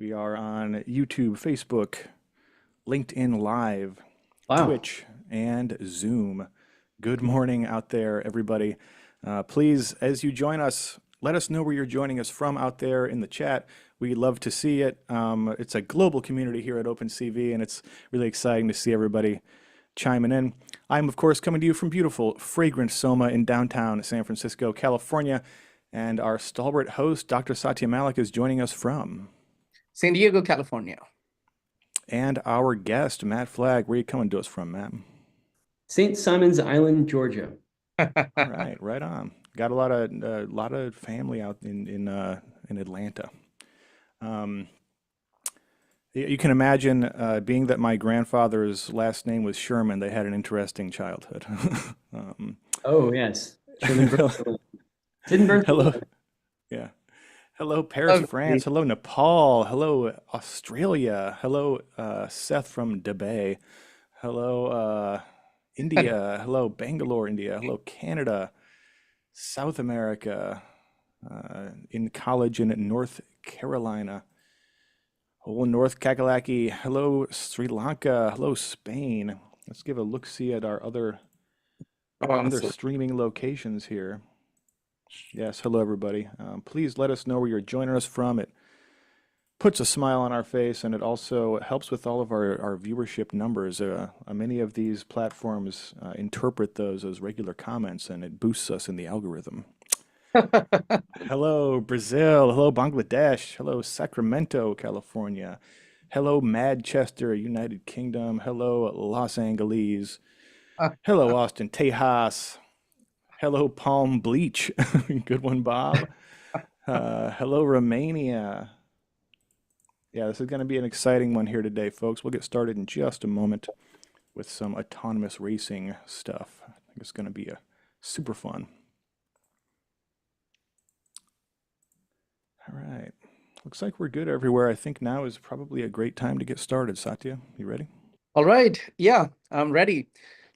We are on YouTube, Facebook, LinkedIn Live, Wow. Twitch, and Zoom. Good morning out there, everybody. Please, as you join us, let us know where you're joining us from out there in the chat. We love to see it. It's a global community here at OpenCV, and it's really exciting to see everybody chiming in. I'm, of course, coming to you from beautiful, fragrant Soma in downtown San Francisco, California. And our stalwart host, Dr. Satya Malik, is joining us from. San Diego, California. And our guest, Matt Flagg. Where are you coming to us from, Matt? St. Simon's Island, Georgia. All right, right on. Got a lot of family out in Atlanta. You can imagine, being that my grandfather's last name was Sherman, they had an interesting childhood. Oh, yes. Sherman didn't birth. Hello. Yeah. Hello, Paris, France. Hello, Nepal. Hello, Australia. Hello, Seth from Dubai. Hello, India. Hello, Bangalore, India. Hello, Canada. South America. In college in North Carolina. Oh, North Kakalaki. Hello, Sri Lanka. Hello, Spain. Let's give a look-see at our other streaming locations here. Yes, hello everybody. Please let us know where you're joining us from. It puts a smile on our face, and it also helps with all of our viewership numbers. Many of these platforms interpret those as regular comments, and it boosts us in the algorithm. Hello, Brazil. Hello, Bangladesh. Hello, Sacramento, California. Hello, Manchester, United Kingdom. Hello, Los Angeles. Hello, Austin, Tejas. Hello, Palm Beach. Good one, Bob. Hello, Romania. Yeah, this is going to be an exciting one here today, folks. We'll get started in just a moment with some autonomous racing stuff. I think it's going to be super fun. All right. Looks like we're good everywhere. I think now is probably a great time to get started. Satya, you ready? All right. Yeah, I'm ready.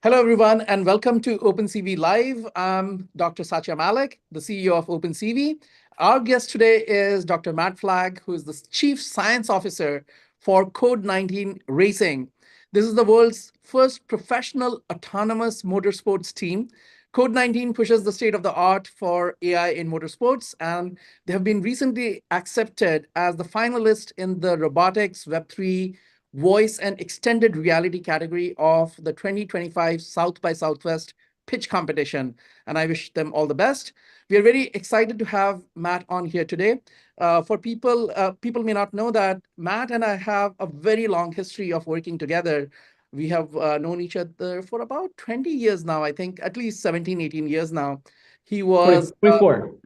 Hello, everyone, and welcome to OpenCV Live. I'm Dr. Satya Malik, the CEO of OpenCV. Our guest today is Dr. Matt Flagg, who is the Chief Science Officer for Code 19 Racing. This is the world's first professional autonomous motorsports team. Code 19 pushes the state of the art for AI in motorsports, and they have been recently accepted as the finalist in the robotics Web3 voice and extended reality category of the 2025 South by Southwest pitch competition. And I wish them all the best. We are very excited to have Matt on here today. For people may not know that Matt and I have a very long history of working together. We have known each other for about 20 years now, I think, at least 17, 18 years now. He was 24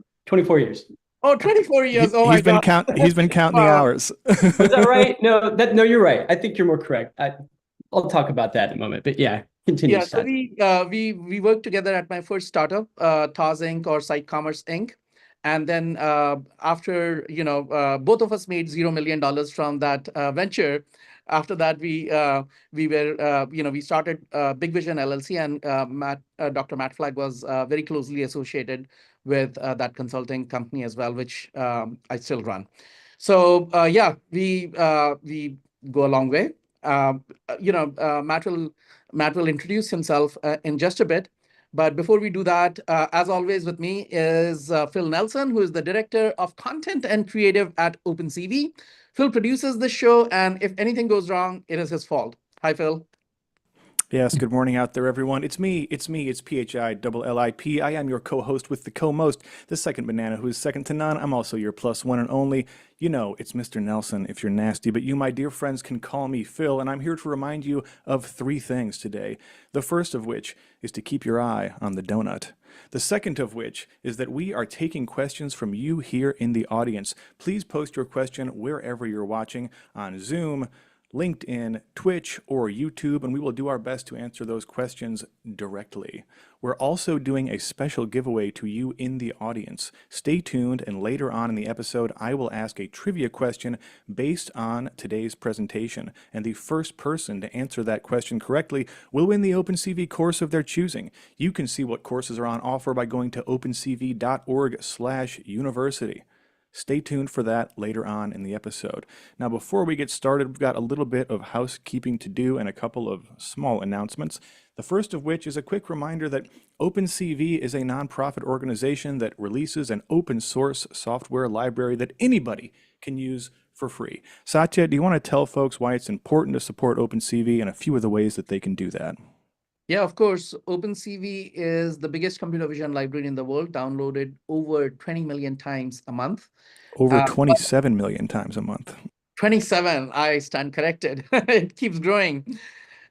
years. Oh, 24 years. Oh my God. He's been counting the hours. Was that right? No, you're right. I think you're more correct. I'll talk about that in a moment. But yeah, continue. Yeah, so we worked together at my first startup, TAS Inc. or Site Commerce Inc. And then after, both of us made $0 million from that venture. After that, we started Big Vision LLC, and Dr. Matt Flagg was very closely associated with that consulting company as well, which I still run. So yeah, we go a long way. Matt will introduce himself in just a bit. But before we do that, as always with me is Phil Nelson, who is the Director of Content and Creative at OpenCV. Phil produces this show, and if anything goes wrong, it is his fault. Hi, Phil. Yes, good morning out there, everyone. It's me, it's PHI-LLIP. I am your co-host with the co-most, the second banana who is second to none. I'm also your plus one and only. You know, it's Mr. Nelson if you're nasty, but you, my dear friends, can call me Phil, and I'm here to remind you of three things today. The first of which is to keep your eye on the donut. The second of which is that we are taking questions from you here in the audience. Please post your question wherever you're watching on Zoom, LinkedIn, Twitch, or YouTube, and we will do our best to answer those questions directly. We're also doing a special giveaway to you in the audience. Stay tuned, and later on in the episode, I will ask a trivia question based on today's presentation, and the first person to answer that question correctly will win the OpenCV course of their choosing. You can see what courses are on offer by going to opencv.org/university. Stay tuned for that later on in the episode. Now, before we get started, we've got a little bit of housekeeping to do and a couple of small announcements. The first of which is a quick reminder that OpenCV is a nonprofit organization that releases an open source software library that anybody can use for free. Satya, do you want to tell folks why it's important to support OpenCV and a few of the ways that they can do that? Yeah, of course. OpenCV is the biggest computer vision library in the world, downloaded over 20 million times a month. Over Uh, 27 million times a month. 27, I stand corrected. It keeps growing.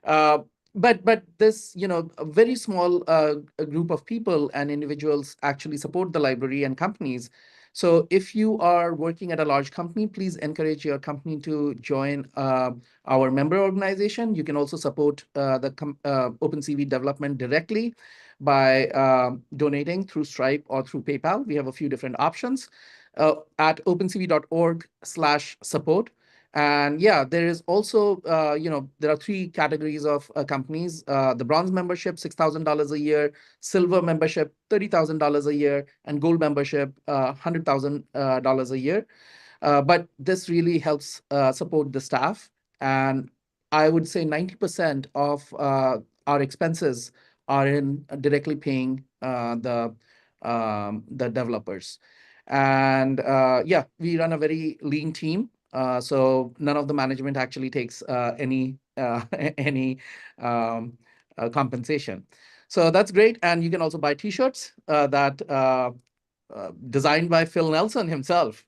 Uh, but this, a very small a group of people and individuals actually support the library and companies. So if you are working at a large company, please encourage your company to join our member organization. You can also support the OpenCV development directly by donating through Stripe or through PayPal. We have a few different options at opencv.org/support. And yeah, there is also, there are three categories of companies. The bronze membership, $6,000 a year, silver membership, $30,000 a year, and gold membership, $100,000 a year. But this really helps support the staff. And I would say 90% of our expenses are in directly paying the developers. And yeah, we run a very lean team. So none of the management actually takes any any compensation. So that's great. And you can also buy T-shirts that designed by Phil Nelson himself.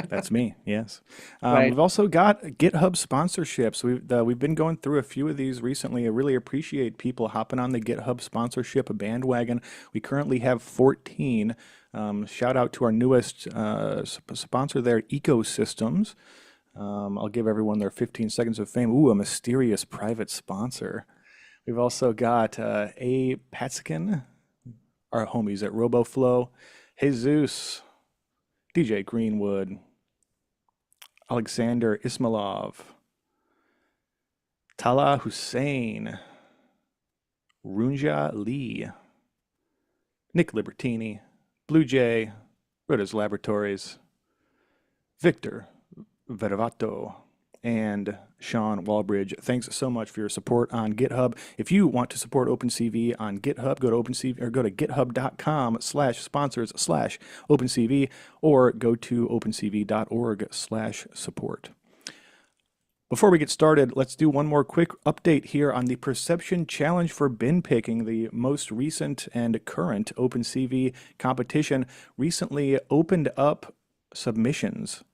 That's me, yes. Right. We've also got GitHub sponsorships. We've been going through a few of these recently. I really appreciate people hopping on the GitHub sponsorship bandwagon. We currently have 14. Shout out to our newest sponsor there, Ecosystems. I'll give everyone their 15 seconds of fame. Ooh, a mysterious private sponsor. We've also got A. Patskin, our homies at RoboFlow, Jesus, DJ Greenwood, Alexander Ismailov, Tala Hussein, Runja Lee, Nick Libertini, Blue Jay, Rodas Laboratories, Victor Veravato, and Sean Walbridge. Thanks so much for your support on GitHub. If you want to support OpenCV on GitHub, go to OpenCV or go to github.com/sponsors/OpenCV or go to opencv.org/support. Before we get started, let's do one more quick update here on the Perception Challenge for bin picking. The most recent and current OpenCV competition recently opened up submissions.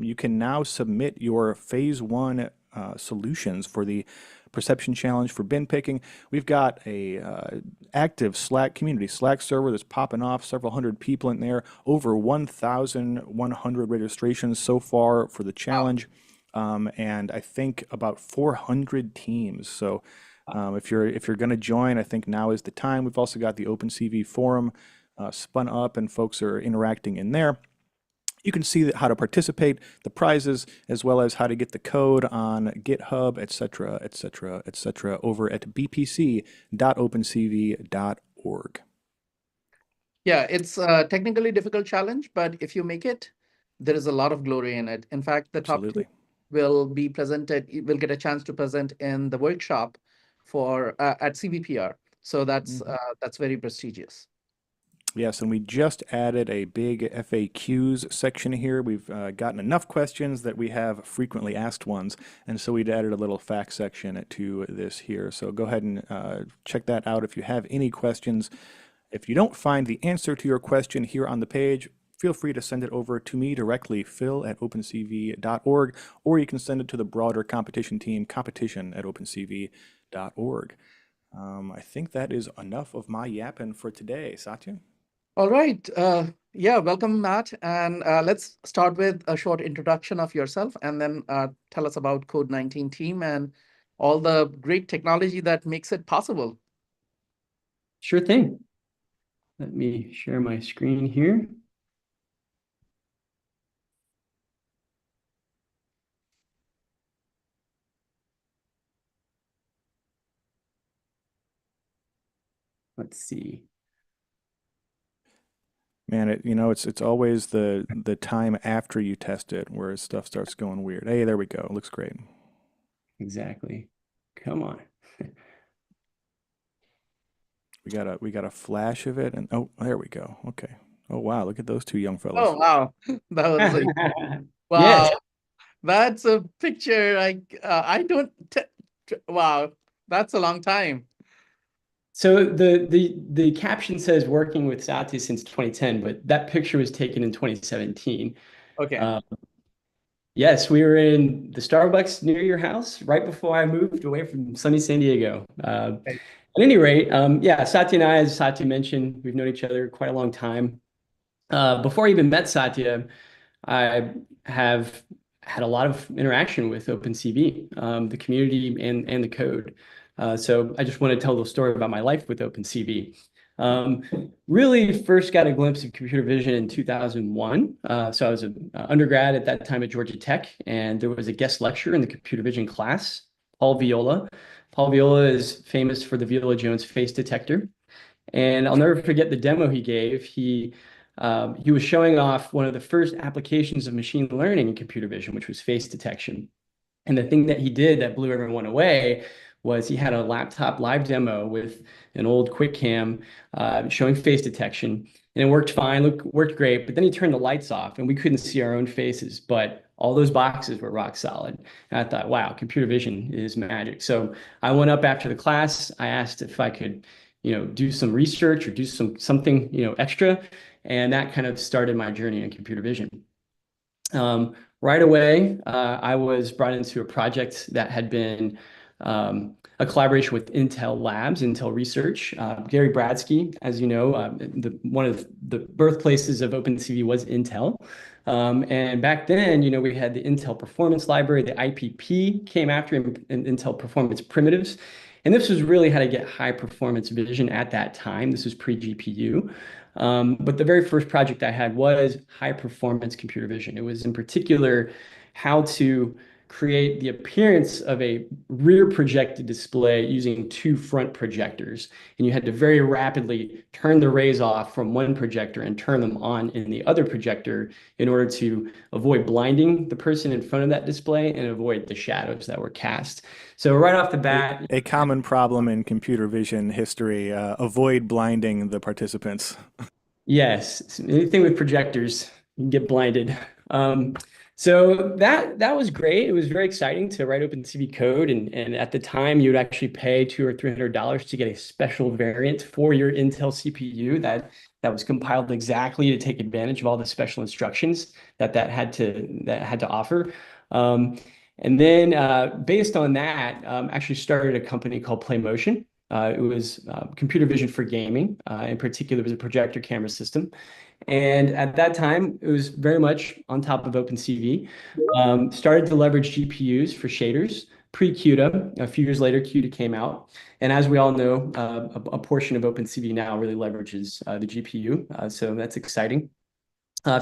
You can now submit your Phase 1 solutions for the Perception Challenge for bin picking. We've got a active Slack community, Slack server that's popping off, several hundred people in there, over 1,100 registrations so far for the challenge. And I think about 400 teams. So if you're going to join, I think now is the time. We've also got the OpenCV forum spun up, and folks are interacting in there. You can see how to participate, the prizes, as well as how to get the code on GitHub, etc., etc., etc., over at bpc.opencv.org. Yeah, it's a technically difficult challenge, but if you make it, there is a lot of glory in it. In fact, the top two will be presented, will get a chance to present in the workshop for at CVPR. So that's very prestigious. Yes, and we just added a big FAQs section here. We've gotten enough questions that we have frequently asked ones, and so we'd added a little fact section to this here. So go ahead and check that out if you have any questions. If you don't find the answer to your question here on the page, feel free to send it over to me directly, phil@opencv.org, or you can send it to the broader competition team, competition@opencv.org. I think that is enough of my yapping for today. Satya? All right. Yeah, welcome, Matt. And let's start with a short introduction of yourself, and then tell us about Code 19 team and all the great technology that makes it possible. Sure thing. Let me share my screen here. Let's see. Man, it's always the time after you test it where stuff starts going weird. Hey, there we go. It looks great. Exactly. Come on. We got a flash of it, and oh, there we go. Okay. Oh wow, look at those two young fellas. Oh, wow. That was like, Yes. wow. That's a picture. I don't, wow. That's a long time. So the caption says working with Satya since 2010, but that picture was taken in 2017. Okay. Uh, yes, we were in the Starbucks near your house right before I moved away from sunny San Diego. Okay. At any rate, yeah, Satya and I, as Satya mentioned, we've known each other quite a long time. Before I even met Satya, I have had a lot of interaction with OpenCV, the community and the code. So I just want to tell the story about my life with OpenCV. Um, Really first got a glimpse of computer vision in 2001. So I was an undergrad at that time at Georgia Tech, and there was a guest lecturer in the computer vision class, Paul Viola. Paul Viola is famous for the Viola Jones face detector. And I'll never forget the demo he gave. He was showing off one of the first applications of machine learning in computer vision, which was face detection. And the thing that he did that blew everyone away was he had a laptop live demo with an old quick cam showing face detection. And it worked fine, worked great. But then he turned the lights off and we couldn't see our own faces. But all those boxes were rock solid. And I thought, wow, computer vision is magic. So I went up after the class. I asked if I could, do some research or do something, extra. And that kind of started my journey in computer vision. Right away, I was brought into a project that had been a collaboration with Intel Labs, Intel Research. Gary Bradsky, as you know, one of the birthplaces of OpenCV was Intel. And back then, we had the Intel Performance Library, the IPP came after Intel Performance Primitives. And this was really how to get high performance vision at that time. This was pre-GPU. But the very first project I had was high performance computer vision. It was in particular how to create the appearance of a rear projected display using two front projectors. And you had to very rapidly turn the rays off from one projector and turn them on in the other projector in order to avoid blinding the person in front of that display and avoid the shadows that were cast. So right off the bat, A common problem in computer vision history, avoid blinding the participants. yes, anything with projectors, you can get blinded. So that was great. It was very exciting to write OpenCV code, and at the time, you'd actually pay $200 or $300 to get a special variant for your Intel CPU that was compiled exactly to take advantage of all the special instructions that had to offer. And then based on that, actually started a company called PlayMotion. It was computer vision for gaming. In particular, it was a projector camera system. And at that time, it was very much on top of OpenCV. Started to leverage GPUs for shaders. Pre-CUDA, a few years later, CUDA came out. And as we all know, a portion of OpenCV now really leverages the GPU. So that's exciting.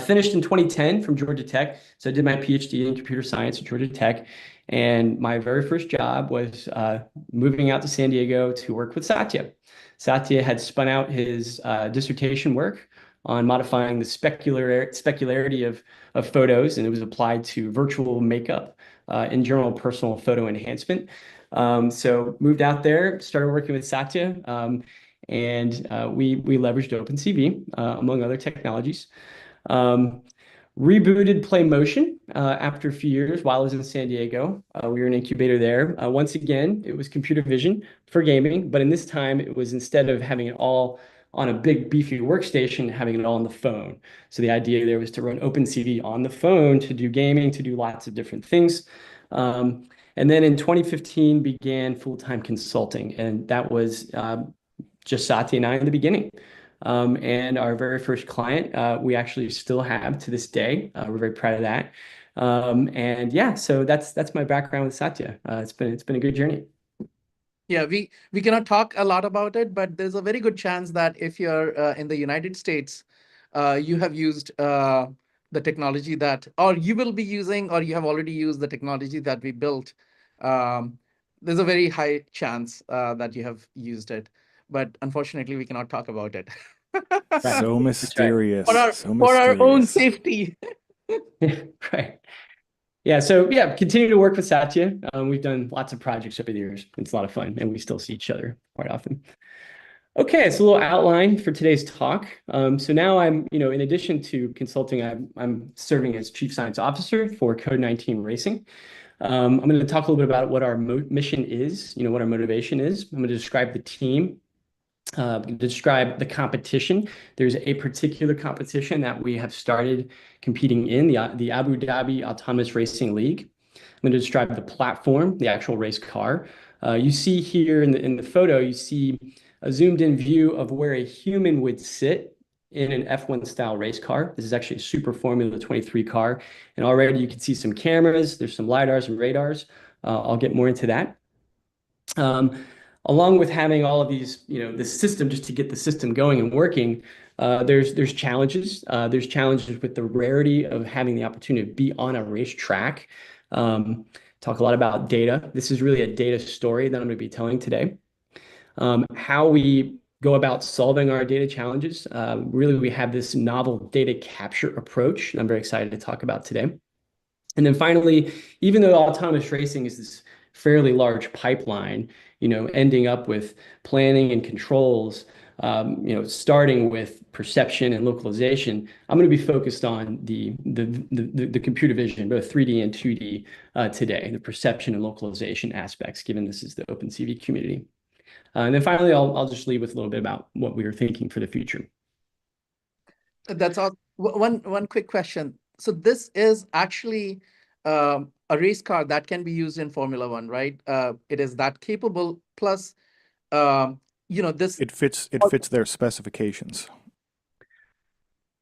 Finished in 2010 from Georgia Tech. So I did my PhD in computer science at Georgia Tech. And my very first job was moving out to San Diego to work with Satya. Satya had spun out his dissertation work on modifying the specularity of photos, and it was applied to virtual makeup in general personal photo enhancement. So moved out there, started working with Satya, and we leveraged OpenCV among other technologies. Rebooted PlayMotion after a few years while I was in San Diego. We were an incubator there. Once again, it was computer vision for gaming, but in this time, it was instead of having it all on a big beefy workstation, having it all on the phone. So the idea there was to run OpenCV on the phone to do gaming, to do lots of different things. And then in 2015 began full-time consulting, and that was just Satya and I in the beginning. And our very first client, we actually still have to this day. We're very proud of that. And yeah, so that's my background with Satya. It's been a good journey. Yeah, we cannot talk a lot about it, but there's a very good chance that if you're in the United States, you have used the technology or you will be using, or you have already used the technology that we built. There's a very high chance that you have used it, but unfortunately, we cannot talk about it. Right. So That's mysterious. So For our own mysterious. safety. right. Right. Yeah. So yeah, continue to work with Satya. We've done lots of projects over the years. It's a lot of fun, and we still see each other quite often. Okay, so a little outline for today's talk. So now I'm, in addition to consulting, I'm serving as Chief Science Officer for Code 19 Racing. I'm going to talk a little bit about what our mission is, what our motivation is. I'm going to describe the team, describe the competition. There's a particular competition that we have started competing in, the Abu Dhabi Autonomous Racing League. I'm going to describe the platform, the actual race car. You see here in the photo, you see a zoomed in view of where a human would sit in an F1 style race car. This is actually a Super Formula 23 car. And already you can see some cameras, there's some LiDARs and radars. I'll get more into that. Along with having all of these, this system, just to get the system going and working, there's challenges. There's challenges with the rarity of having the opportunity to be on a racetrack. Talk a lot about data. This is really a data story that I'm going to be telling today. How we go about solving our data challenges. Really, we have this novel data capture approach that I'm very excited to talk about today. And then finally, even though autonomous racing is this fairly large pipeline, ending up with planning and controls, starting with perception and localization, I'm going to be focused on the computer vision, both 3D and 2D today, the perception and localization aspects, given this is the OpenCV community. And then finally, I'll just leave with a little bit about what we were thinking for the future. That's all. One quick question. So this is actually a race car that can be used in Formula One, right? It is that capable. Plus, this. It fits their specifications.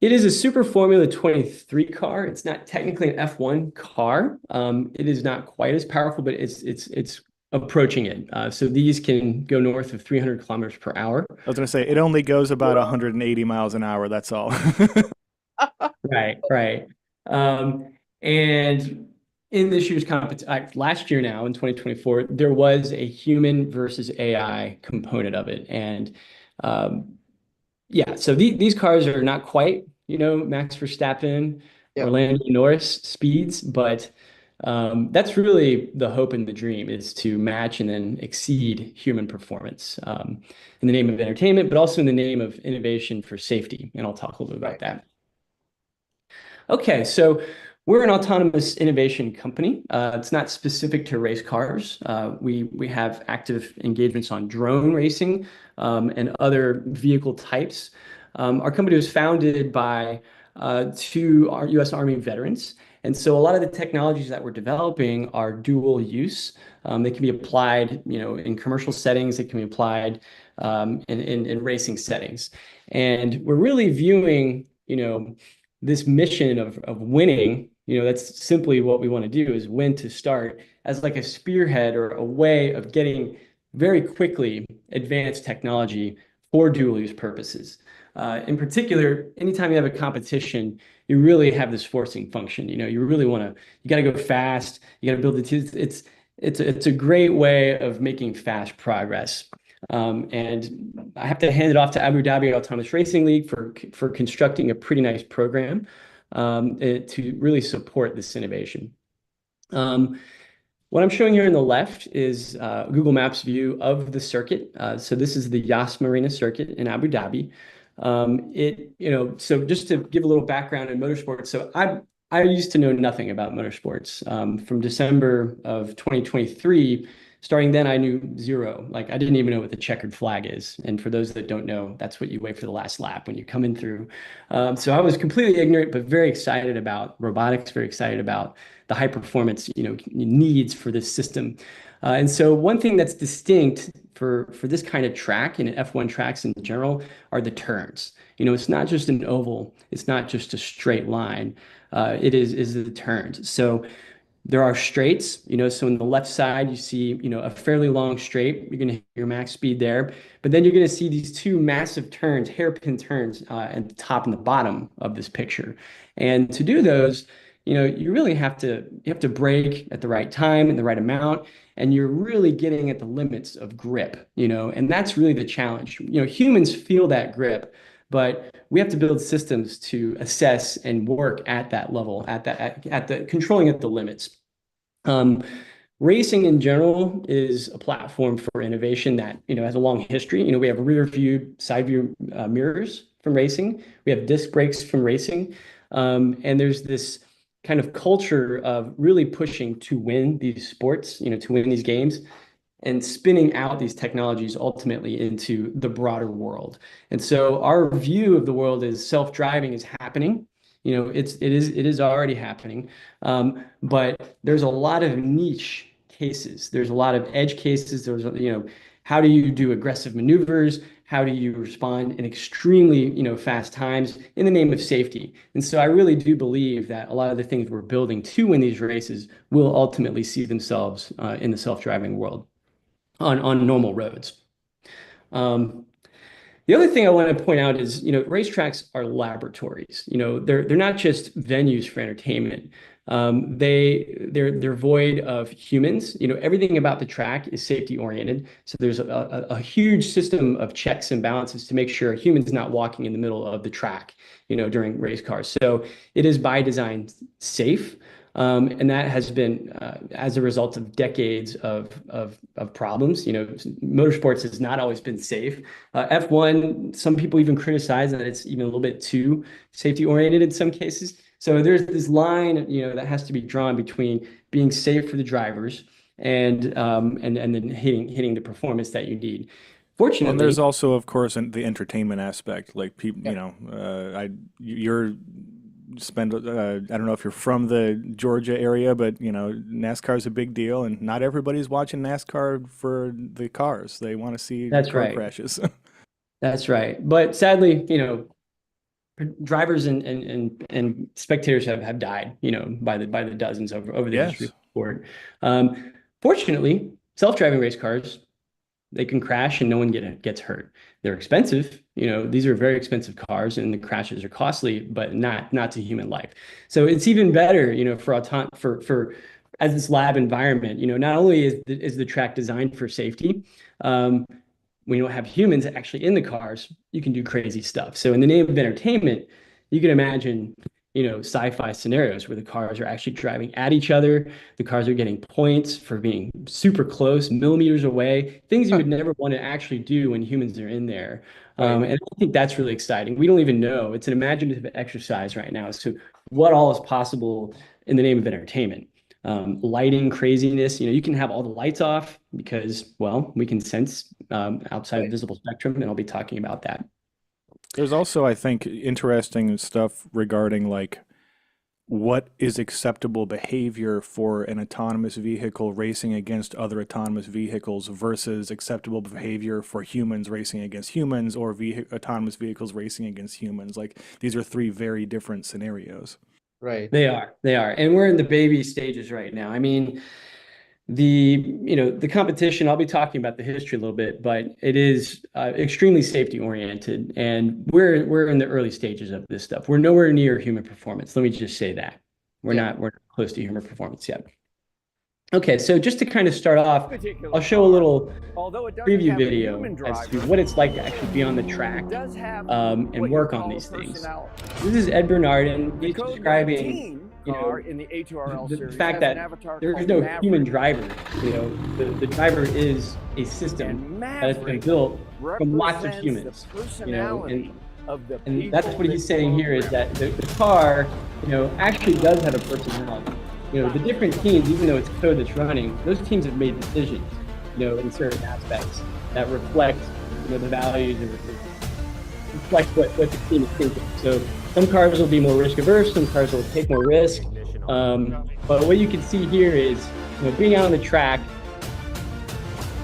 It is a Super Formula 23 car. It's not technically an F1 car. It is not quite as powerful, but it's approaching it. So these can go north of 300 kilometers per hour. I was going to say, it only goes about 180 miles an hour. That's all. Right, right. And in this year's competition, last year now in 2024, there was a human versus AI component of it. And yeah, so these cars are not quite, Max Verstappen or Lando Norris speeds, but that's really the hope and the dream, is to match and then exceed human performance in the name of entertainment, but also in the name of innovation for safety. And I'll talk a little bit about that. Okay, so we're an autonomous innovation company. It's not specific to race cars. We have active engagements on drone racing and other vehicle types. Our company was founded by two U.S. Army veterans. And so a lot of the technologies that we're developing are dual use. They can be applied, in commercial settings. They can be applied in racing settings. And we're really viewing, this mission of winning, that's simply what we want to do, is win to start, as like a spearhead or a way of getting very quickly advanced technology for dual use purposes. In particular, anytime you have a competition, you really have this forcing function. You really you got to go fast. You got to build it's a great way of making fast progress. And I have to hand it off to Abu Dhabi Autonomous Racing League for constructing a pretty nice program to really support this innovation. What I'm showing here on the left is Google Maps view of the circuit. So this is the Yas Marina circuit in Abu Dhabi. So just to give a little background in motorsports. So I used to know nothing about motorsports. From December of 2023, starting then, I knew zero. Like, I didn't even know what the checkered flag is. And for those that don't know, that's what you wait for the last lap when you come in through. So I was completely ignorant, but very excited about robotics, very excited about the high performance, needs for this system. And so one thing that's distinct for this kind of track and F1 tracks in general are the turns. It's not just an oval. It's not just a straight line. It is the turns. So there are straights, so on the left side, you see, a fairly long straight. You're going to hit your max speed there. But then you're going to see these two massive turns, hairpin turns at the top and the bottom of this picture. And to do those, you really have to brake at the right time and the right amount. And you're really getting at the limits of grip, and that's really the challenge. Humans feel that grip, but we have to build systems to assess and work at that level, at the controlling at the limits. Racing in general is a platform for innovation that, has a long history. We have rear view, side view mirrors from racing. We have disc brakes from racing. And there's this kind of culture of really pushing to win these sports, to win these games, and spinning out these technologies ultimately into the broader world. And so our view of the world is self-driving is happening. It is already happening. But there's a lot of niche cases. There's a lot of edge cases. There's, how do you do aggressive maneuvers? How do you respond in extremely, fast times in the name of safety? And so I really do believe that a lot of the things we're building to win these races will ultimately see themselves in the self-driving world on normal roads. The other thing I want to point out is, racetracks are laboratories. They're not just venues for entertainment. They're void of humans. Everything about the track is safety oriented. So there's a huge system of checks and balances to make sure a human's not walking in the middle of the track, during race cars. So it is by design safe. And that has been as a result of decades of problems. Motorsports has not always been safe. F1, some people even criticize that it's even a little bit too safety oriented in some cases. So there's this line, that has to be drawn between being safe for the drivers and then hitting the performance that you need. Fortunately, and there's also, of course, the entertainment aspect. Like people, you're spend I don't know if you're from the Georgia area, but NASCAR is a big deal, and not everybody's watching NASCAR for the cars. They want to see car crashes. That's right. But sadly, drivers and spectators have died, by the dozens over the history of the sport. Fortunately, self-driving race cars, they can crash and no one gets hurt. They're expensive. These are very expensive cars, and the crashes are costly, but not to human life. So it's even better, for as this lab environment. Not only is the track designed for safety, when you don't have humans actually in the cars, you can do crazy stuff. So in the name of entertainment, you can imagine, sci-fi scenarios where the cars are actually driving at each other. The cars are getting points for being super close, millimeters away, things you would never want to actually do when humans are in there. And I think that's really exciting. We don't even know. It's an imaginative exercise right now as to what all is possible in the name of entertainment. Lighting craziness, you can have all the lights off because, well, we can sense outside of visible spectrum, and I'll be talking about that. There's also, I think, interesting stuff regarding like what is acceptable behavior for an autonomous vehicle racing against other autonomous vehicles versus acceptable behavior for humans racing against humans or autonomous vehicles racing against humans. Like these are three very different scenarios. Right. They are. And we're in the baby stages right now. I mean, the competition, I'll be talking about the history a little bit, but it is extremely safety oriented, and we're in the early stages of this stuff. We're nowhere near human performance. Let me just say that. We're not close to human performance yet. Okay, so just to kind of start off, I'll show a little preview video as to what it's like to actually be on the track and work on these things. This is Ed Bernardin. He's describing the fact that there is no human driver. The driver is a system that has been built from lots of humans. And that's what he's saying here is that the car, actually does have a personality. The different teams, even though it's code that's running, those teams have made decisions, in certain aspects that reflect, the values and reflect what the team is thinking. So some cars will be more risk averse, some cars will take more risk. But what you can see here is, being out on the track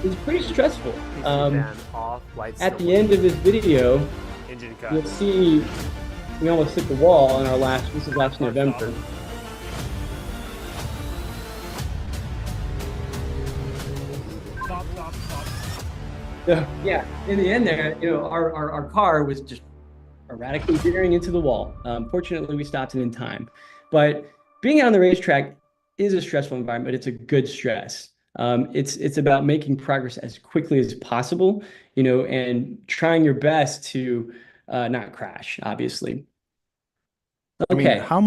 is pretty stressful. At the end of this video, you'll see we almost hit the wall on this is last November. So yeah, in the end there, our car was just erratically veering into the wall. Fortunately, we stopped it in time. But being out on the racetrack is a stressful environment. It's a good stress. It's about making progress as quickly as possible, and trying your best to not crash, obviously. I mean, Okay. how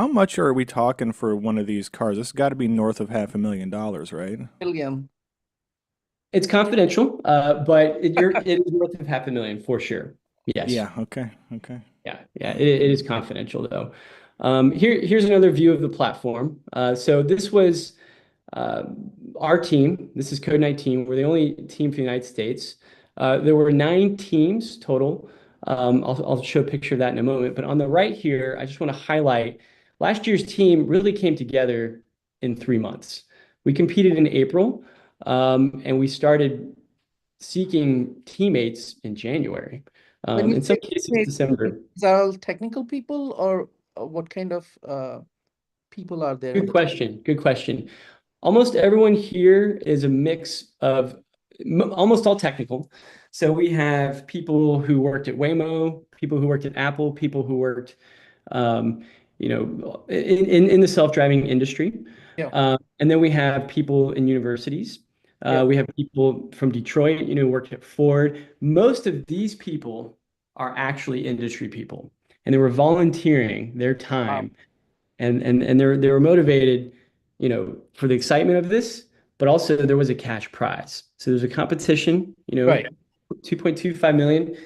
much are we talking for one of these cars? This has got to be north of $500,000, right? Million. It's confidential, but it is worth of 500,000 for sure. Yes. Yeah, okay, okay. Yeah, it is confidential though. Here's another view of the platform. So this was uh, our team. This is Code 19. We're the only team for the United States. There were 9 teams total. I'll show a picture of that in a moment. But on the right here, I just want to highlight last year's team really came together in 3 months. We competed in April, and we started seeking teammates in January. When you In say some cases, teammates, December. these are all technical people, or what kind of people are there in Good the team? question. Good question. Almost everyone here is a mix of almost all technical. So we have people who worked at Waymo, people who worked at Apple, people who worked, um, in the self-driving industry. Yeah, And then we have people in universities. yeah. We have people from Detroit, who worked at Ford. Most of these people are actually industry people, and they were volunteering their Wow. time and they were motivated, for the excitement of this, but also there was a cash prize. So there's a competition, Right. 2.25 million.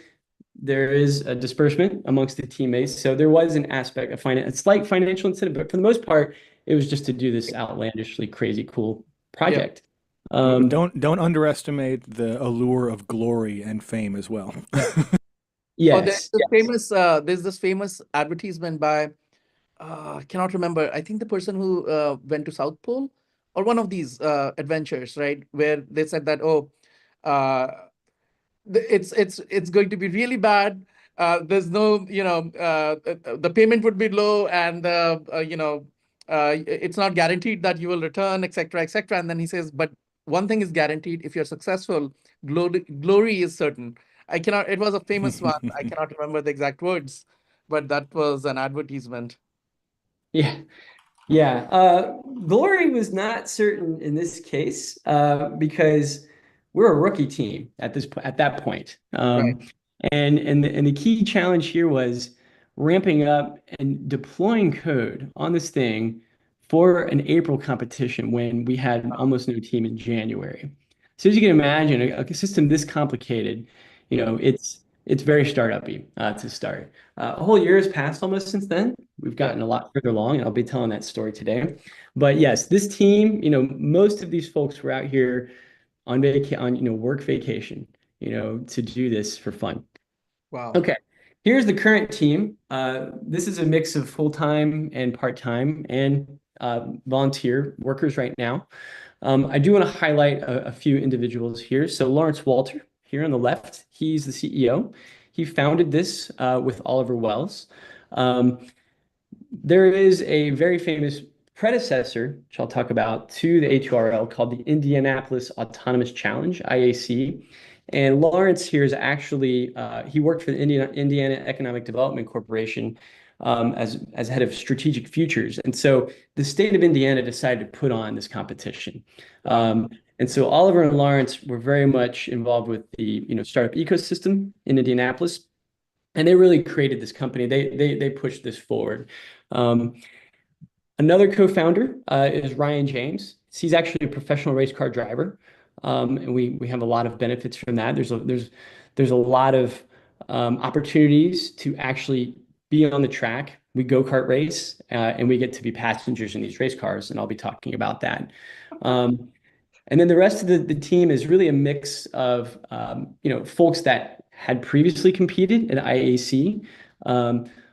There is a disbursement amongst the teammates. So there was an aspect of finance, a slight financial incentive, but for the most part, it was just to do this outlandishly crazy cool Yeah. project. But Um, don't underestimate the allure of glory and fame as well. Oh, yes, yes. there's this famous advertisement by I cannot remember. I think the person who went to South Pole or one of these adventures, right? Where they said that, oh, uh, it's going to be really bad. There's no, the payment would be low, and it's not guaranteed that you will return, etc., etc. And then he says, but one thing is guaranteed: if you're successful, glory is certain. I cannot. It was a famous one. I cannot remember the exact words, but that was an advertisement. Yeah. Yeah, glory was not certain in this case because we're a rookie team at that point, Right. and the key challenge here was ramping up and deploying code on this thing for an April competition when we had almost no team in January. So as you can imagine, a system this complicated, Yeah. it's very startup-y to start. A whole year has passed almost since then. We've Yeah. gotten a lot further along, and I'll be telling that story today. But yes, this team, most of these folks were out here on work vacation, to do this for fun. Wow. Okay, here's the current team. This is a mix of full-time and part-time and volunteer workers right now. I do want to highlight a few individuals here. So Lawrence Walter, here on the left, he's the CEO. He founded this with Oliver Wells. Um, there is a very famous predecessor, which I'll talk about, to the HRL called the Indianapolis Autonomous Challenge, IAC. And Lawrence here is actually, he worked for the Indiana Economic Development Corporation as head of strategic futures. And so the state of Indiana decided to put on this competition. Wow. And so Oliver and Lawrence were very much involved with the startup ecosystem in Indianapolis, and they really created this company. They pushed this forward. Um, Another co-founder is Ryan James. He's actually a professional race car driver, and we have a lot of benefits from that. There's a lot of opportunities to actually be on the track. We go-kart race, and we get to be passengers in these race cars, and I'll be talking about that. And then the rest of the team is really a mix of folks that had previously competed at IAC,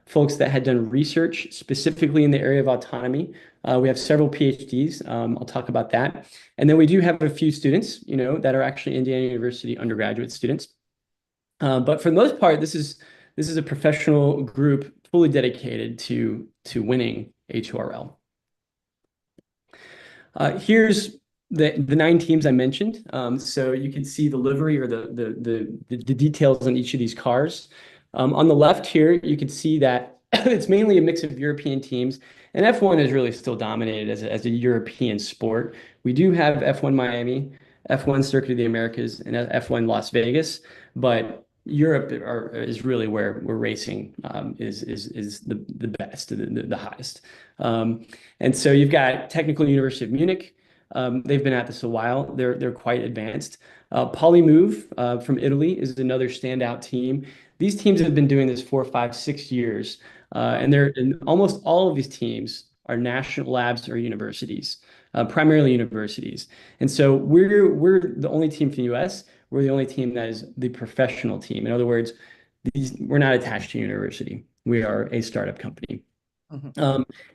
folks that had done research specifically in the area of autonomy. We have several PhDs. I'll talk about that. And then we do have a few students, that are actually Indiana University undergraduate students. But for the most part, this is a professional group fully dedicated to winning A2RL. Here's the 9 teams I mentioned. So you can see the livery or the details on each of these cars. On the left here, you can see that it's mainly a mix of European teams, and F1 is really still dominated as a European sport. We do have F1 Miami, F1 Circuit of the Americas, and F1 Las Vegas, but Europe is really where racing is the best, the highest. And so you've got Technical University of Munich. They've been at this a while. They're quite advanced. Polymove from Italy is another standout team. These teams have been doing this 4, 5, 6 years, and almost all of these teams are national labs or universities, primarily universities. And so we're the only team from the US. We're the only team that is the professional team. In other words, we're not attached to university. We are a startup company.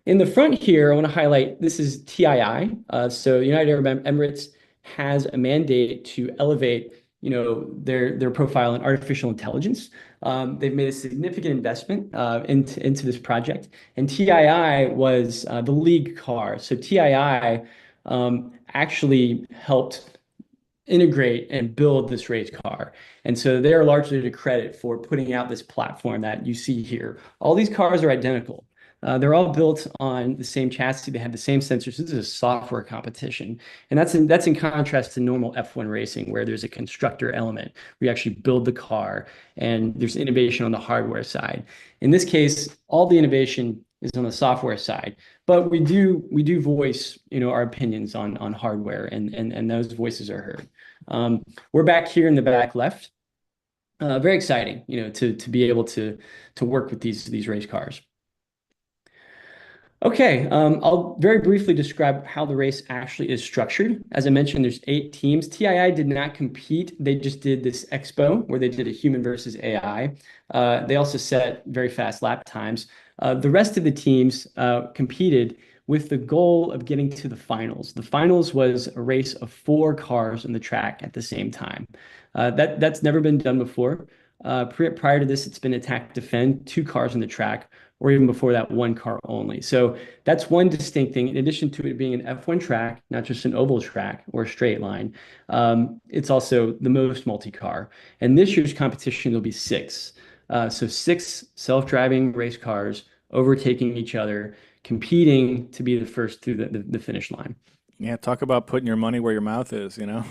In the front here, I want to highlight this is TII. So United Arab Emirates has a mandate to elevate, their profile in artificial intelligence. They've made a significant investment into this project, and TII was the lead car. So TII actually helped integrate and build this race car. And so they're largely to credit for putting out this platform that you see here. All these cars are identical. They're all built on the same chassis. They have the same sensors. This is a software competition. And that's in contrast to normal F1 racing, where there's a constructor element. We actually build the car, and there's innovation on the hardware side. In this case, all the innovation is on the software side, but we do voice, our opinions on hardware, and those voices are heard. We're back here in the back left. Very exciting, to be able to work with these race cars. Okay, I'll very briefly describe how the race actually is structured. As I mentioned, there's 8 teams. TII did not compete. They just did this expo where they did a human versus AI. They also set very fast lap times. The rest of the teams competed with the goal of getting to the finals. The finals was a race of 4 cars on the track at the same time. That's never been done before. Prior to this, it's been attack, defend, 2 cars on the track, or even before that, 1 car only. So that's one distinct thing. In addition to it being an F1 track, not just an oval track or a straight line, it's also the most multi-car. And this year's competition will be 6. So 6 self-driving race cars overtaking each other, competing to be the first through the finish line. Yeah, talk about putting your money where your mouth is, Yeah.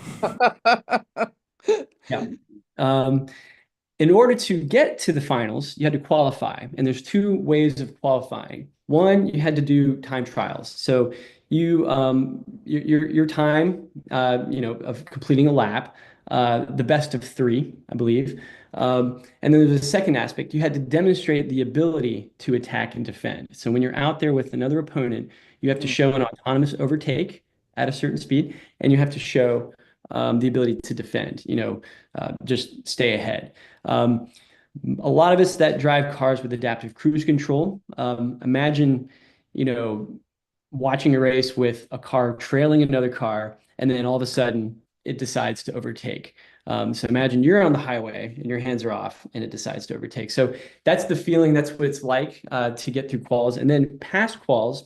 In order to get to the finals, you had to qualify, and there's 2 ways of qualifying. One, you had to do time trials. So your time, of completing a lap, the best of 3, I believe. And then there's a second aspect. You had to demonstrate the ability to attack and defend. So when you're out there with another opponent, you have to show an autonomous overtake at a certain speed, and you have to show the ability to defend, just stay ahead. A lot of us that drive cars with adaptive cruise control, imagine, watching a race with a car trailing another car, and then all of a sudden it decides to overtake. So imagine you're on the highway and your hands are off and it decides to overtake. So that's the feeling, that's what it's like to get through quals. And then past quals,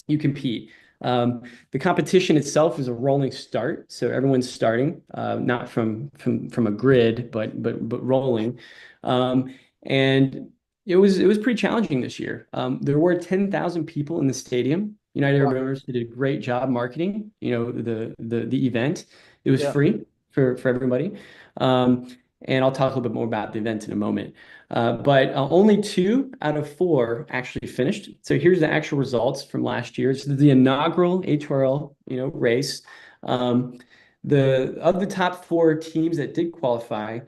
you compete. The competition itself is a rolling start, so everyone's starting not from a grid, but rolling, and it was pretty challenging this year. There were 10,000 people in the stadium. United Arab Emirates did a great job marketing, the event. It was free for everybody. And I'll talk a little bit more about the event in a moment. But only 2 out of 4 actually finished. So here's the actual results from last year. So the inaugural HRL, race. Of the top 4 teams that did qualify,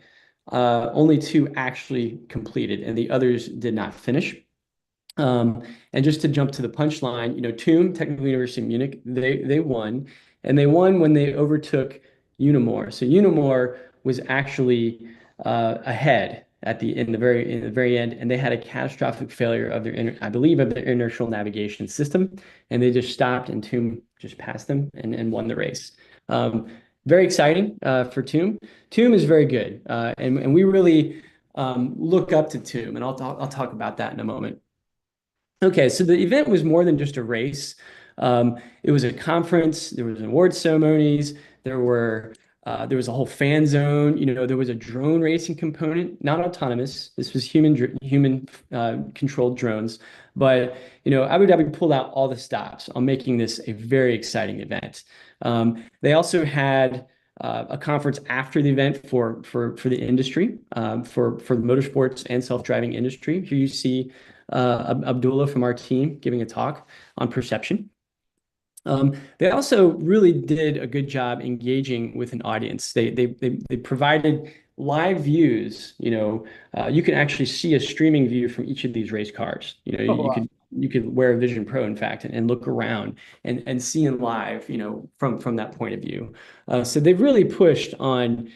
only 2 actually completed, and the others did not finish. And just to jump to the punchline, TUM, Technical University of Munich, they won, and they won when they overtook Unimore. So Unimore was actually ahead in the very end, and they had a catastrophic failure of their inertial navigation system, and they just stopped, and TUM just passed them and won the race. Very exciting for TUM. TUM is very good, and we really look up to TUM, and I'll talk about that in a moment. Okay, so the event was more than just a race. It was a conference. There was award ceremonies. There was a whole fan zone. There was a drone racing component, not autonomous. This was human controlled drones. But Abu Dhabi pulled out all the stops on making this a very exciting event. They also had a conference after the event for the industry, for the motorsports and self-driving industry. Here you see Abdullah from our team giving a talk on perception. They also really did a good job engaging with an audience. They provided live views. You can actually see a streaming view from each of these race cars. Oh, wow. You could wear a Vision Pro, in fact, and look around and see in live, from that point of view. So they've really pushed on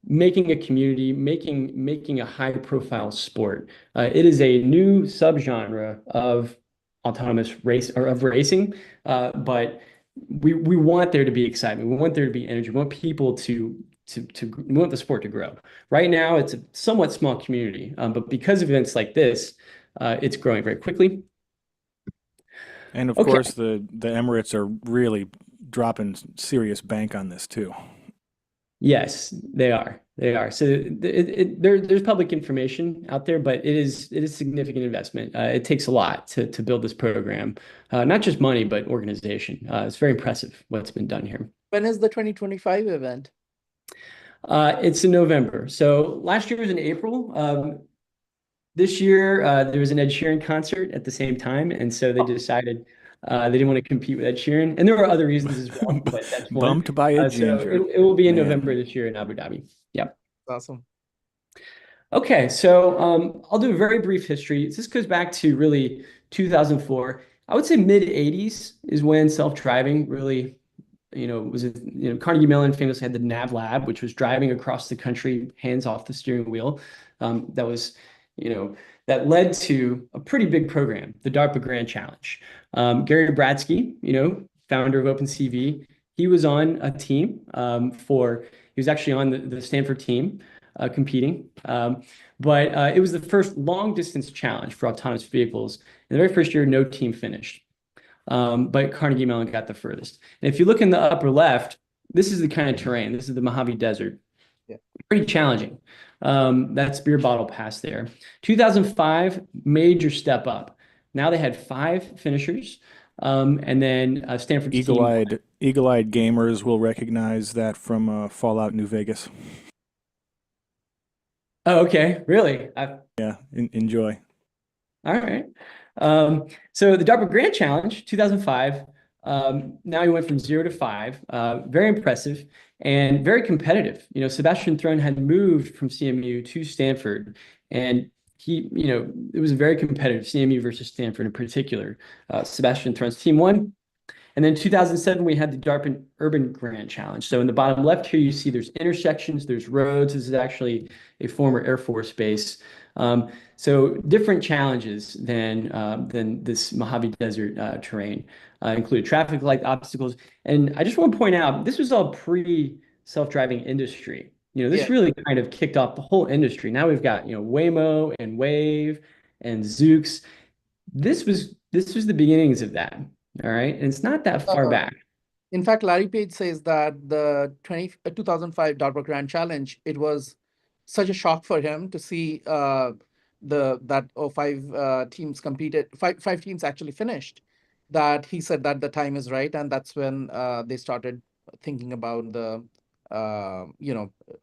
making a community, making a high profile sport. It is a new subgenre of autonomous race or of racing, but we want there to be excitement. We want there to be energy. We want people we want the sport to grow. Right now, it's a somewhat small community, but because of events like this, it's growing very quickly. And of Okay. course, the Emirates are really dropping serious bank on this too. Yes, they are. They are. So there's public information out there, but it is significant investment. It takes a lot to build this program, not just money, but organization. It's very impressive what's been done here. When is the 2025 event? It's in November. So last year was in April. This year there was an Ed Sheeran concert at the same time, and so they decided they didn't want to compete with Ed Sheeran, and there were other reasons as well, but that's one. Bumped by a So ginger. it will be in Man. November this year in Abu Dhabi. Yep. Awesome. Okay, so I'll do a very brief history. This goes back to really 2004. I would say mid 80s is when self-driving really, Carnegie Mellon famously had the Nav Lab, which was driving across the country, hands off the steering wheel. That was, that led to a pretty big program, the DARPA Grand Challenge. Gary Bradsky, founder of OpenCV, he was on a team he was actually on the Stanford team competing. But it was the first long distance challenge for autonomous vehicles. In the very first year, no team finished. But Carnegie Mellon got the furthest. And if you look in the upper left, this is the kind of terrain. This is the Mojave Desert. Yeah. Pretty challenging. That's Beer Bottle Pass there. 2005, major step up. Now they had 5 finishers. And then Stanford's team. Eagle-eyed gamers will recognize that from Fallout New Vegas. Oh, okay. Really? Yeah, enjoy. All right. So the DARPA Grand Challenge, 2005. Now he went from 0 to 5. Very impressive and very competitive. Sebastian Thrun had moved from CMU to Stanford, and it was very competitive, CMU versus Stanford in particular. Sebastian Thrun's team won. And then 2007, we had the DARPA Urban Grand Challenge. So in the bottom left here, you see there's intersections, there's roads. This is actually a former Air Force base. So different challenges than this Mojave Desert terrain. Included traffic light obstacles. And I just want to point out, this was all pre-self-driving industry. This really kind of kicked off the whole industry. Now we've got, Waymo and Wave and Zoox. This was the beginnings of that. All right. And it's not that far back. In fact, Larry Page says that the 2005 DARPA Grand Challenge, it was such a shock for him to see that 5 teams competed, five teams actually finished, that he said that the time is right. And that's when they started thinking about the,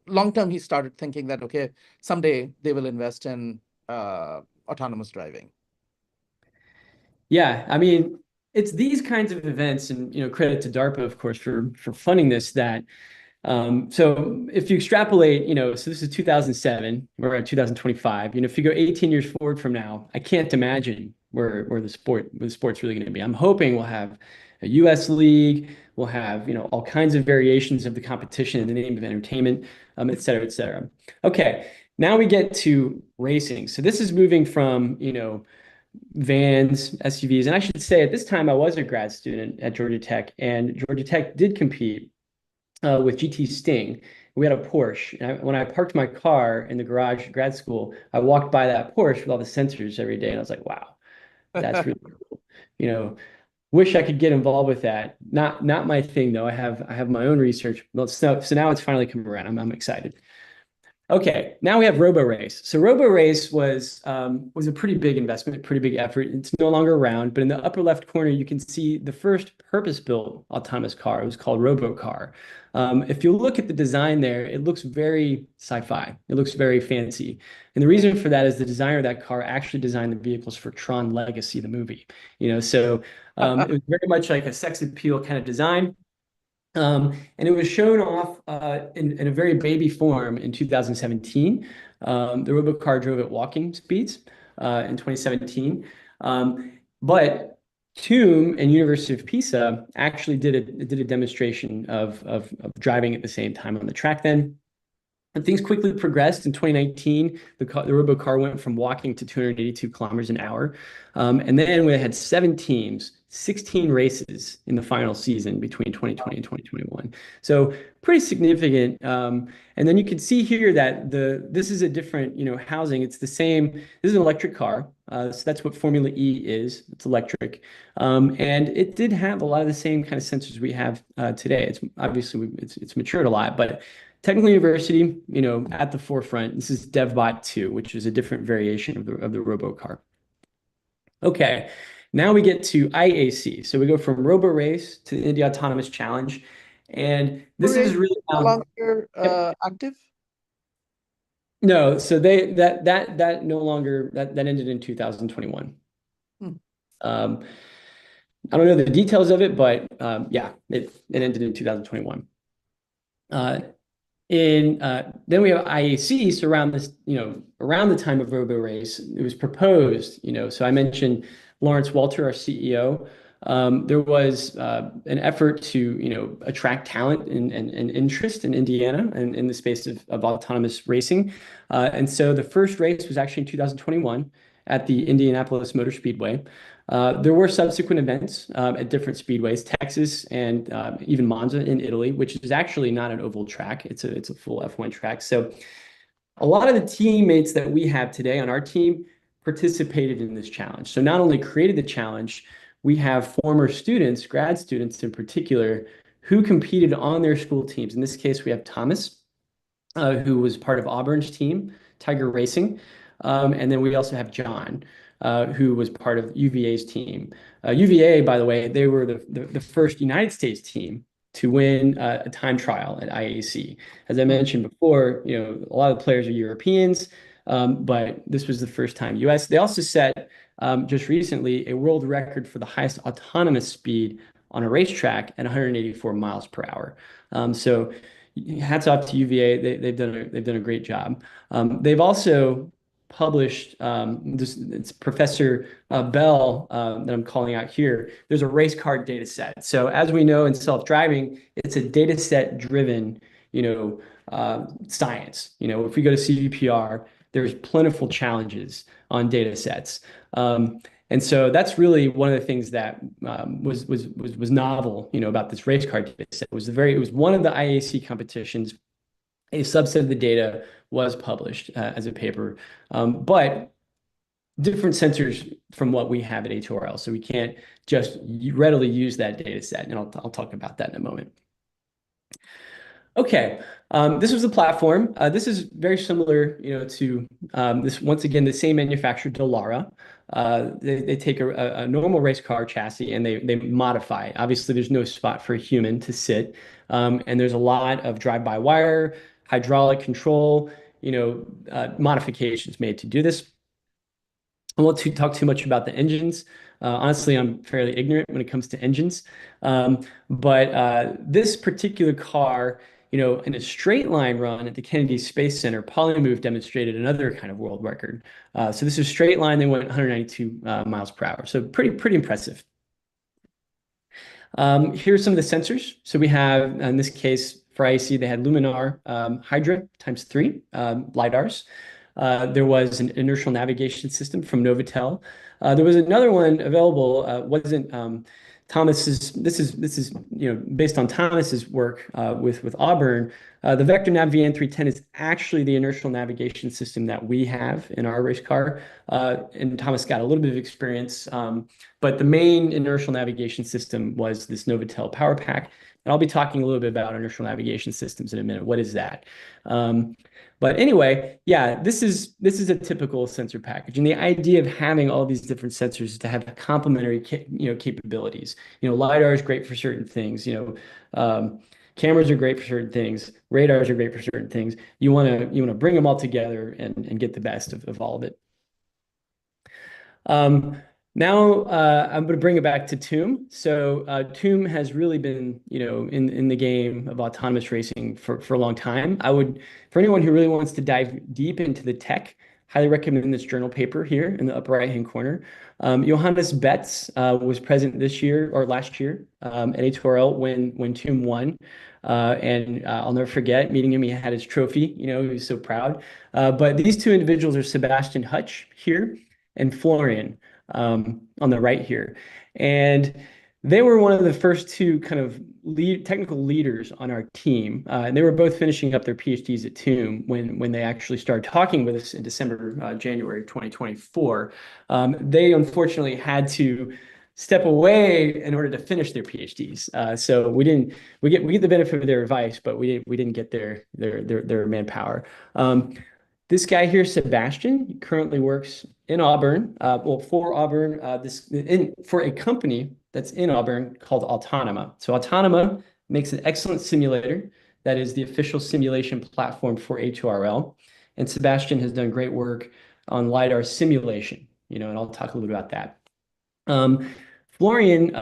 long term, he started thinking that, okay, someday they will invest in autonomous driving. Yeah. I mean, it's these kinds of events, and credit to DARPA, of course, for funding this. So if you extrapolate, so this is 2007, we're at 2025. If you go 18 years forward from now, I can't imagine where the sport's really going to be. I'm hoping we'll have a U.S. league, we'll have all kinds of variations of the competition in the name of entertainment, et cetera, et cetera. Okay, now we get to racing. So this is moving from vans, SUVs. And I should say at this time I was a grad student at Georgia Tech, and Georgia Tech did compete with GT Sting. We had a Porsche. And when I parked my car in the garage at grad school, I walked by that Porsche with all the sensors every day. And I was like, wow, that's really cool. Wish I could get involved with that. Not my thing though. I have my own research. So now it's finally come around. I'm excited. Okay, now we have RoboRace. So RoboRace was a pretty big investment, pretty big effort. It's no longer around, but in the upper left corner, you can see the first purpose-built autonomous car. It was called RoboCar. If you look at the design there, it looks very sci-fi. It looks very fancy. And the reason for that is the designer of that car actually designed the vehicles for Tron Legacy, the movie. So it was very much like a sex appeal kind of design. And it was shown off in a very baby form in 2017. The Robocar drove at walking speeds in 2017. But TUM and University of Pisa actually did a demonstration of driving at the same time on the track then. And things quickly progressed. In 2019, the Robocar went from walking to 282 kilometers an hour. And then we had 7 teams, 16 races in the final season between 2020 and 2021. So pretty significant. And then you can see here that this is a different, housing. It's the same. This is an electric car. So that's what Formula E is. It's electric. And it did have a lot of the same kind of sensors we have today. It's obviously it's matured a lot, but Technical University, at the forefront. This is DevBot 2, which is a different variation of the RoboCar. Okay, now we get to IAC. So we go from RoboRace to the India Autonomous Challenge, and this is really no longer active. No, so that no longer that ended in 2021. I don't know the details of it, but yeah, it ended in 2021. Then we have IAC. So around this, around the time of RoboRace, it was proposed, so I mentioned Lawrence Walter, our CEO. There was an effort to, attract talent and interest in Indiana and in the space of autonomous racing. And so the first race was actually in 2021 at the Indianapolis Motor Speedway. There were subsequent events at different speedways, Texas and even Monza in Italy, which is actually not an oval track. It's a full F1 track. So a lot of the teammates that we have today on our team participated in this challenge. So not only created the challenge, we have former students, grad students in particular, who competed on their school teams. In this case, we have Thomas, who was part of Auburn's team, Tiger Racing. And then we also have John, who was part of UVA's team. UVA, by the way, they were the first United States team to win a time trial at IAC. As I mentioned before, a lot of the players are Europeans, but this was the first time US. They also set just recently a world record for the highest autonomous speed on a racetrack at 184 miles per hour. So hats off to UVA. They've done a great job. They've also published it's Professor Bell that I'm calling out here. There's a race car data set. So as we know in self-driving, it's a data set driven, science. If we go to CVPR, there's plentiful challenges on data sets. And so that's really one of the things that was novel, about this race car data set. It was one of the IAC competitions. A subset of the data was published as a paper, but different sensors from what we have at A2RL. So we can't just readily use that data set. And I'll talk about that in a moment. Okay, this was the platform. This is very similar, to this, once again, the same manufacturer, Dallara. They take a normal race car chassis and they modify it. Obviously, there's no spot for a human to sit. And there's a lot of drive-by-wire, hydraulic control, modifications made to do this. I won't talk too much about the engines. Honestly, I'm fairly ignorant when it comes to engines. But this particular car, in a straight line run at the Kennedy Space Center, Polymove demonstrated another kind of world record. So this is straight line. They went 192 miles per hour. So pretty impressive. Here's some of the sensors. So we have, in this case, for IAC, they had Luminar Hydra ×3 LiDARs. There was an inertial navigation system from Novatel. There was another one available, wasn't Thomas's. This is based on Thomas's work with Auburn. The Vector Nav VN310 is actually the inertial navigation system that we have in our race car. And Thomas got a little bit of experience, but the main inertial navigation system was this Novatel Power Pack. And I'll be talking a little bit about inertial navigation systems in a minute. What is that? But anyway, yeah, this is a typical sensor package, and the idea of having all these different sensors is to have complementary capabilities. LiDAR is great for certain things. Cameras are great for certain things. Radars are great for certain things. You want to bring them all together and get the best of all of it. Now I'm going to bring it back to Tomb. So Tomb has really been, in the game of autonomous racing for a long time. For anyone who really wants to dive deep into the tech, highly recommend this journal paper here in the upper right-hand corner. Johannes Betts was present this year or last year at A2RL when Tomb won. And I'll never forget meeting him. He had his trophy, he was so proud. But these two individuals are Sebastian Hutch here and Florian on the right here. And they were one of the first two kind of technical leaders on our team. And they were both finishing up their PhDs at Tomb when they actually started talking with us in January 2024. They unfortunately had to step away in order to finish their PhDs. So we get the benefit of their advice, but we didn't get their manpower. This guy here, Sebastian, currently works in Auburn, for Auburn, for a company that's in Auburn called Autonoma. So Autonoma makes an excellent simulator that is the official simulation platform for A2RL. And Sebastian has done great work on LiDAR simulation, and I'll talk a little bit about that. Florian,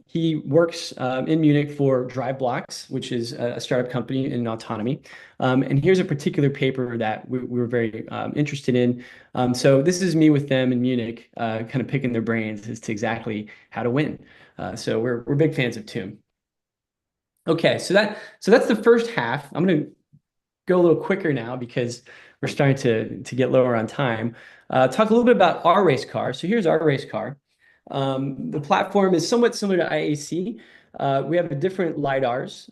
he works in Munich for DriveBlocks, which is a startup company in autonomy. And here's a particular paper that we were very interested in. So this is me with them in Munich, kind of picking their brains as to exactly how to win. So we're big fans of Tomb. Okay, so that's the first half. I'm going to go a little quicker now because we're starting to get lower on time. Talk a little bit about our race car. So here's our race car. The platform is somewhat similar to IAC. We have different LiDARs.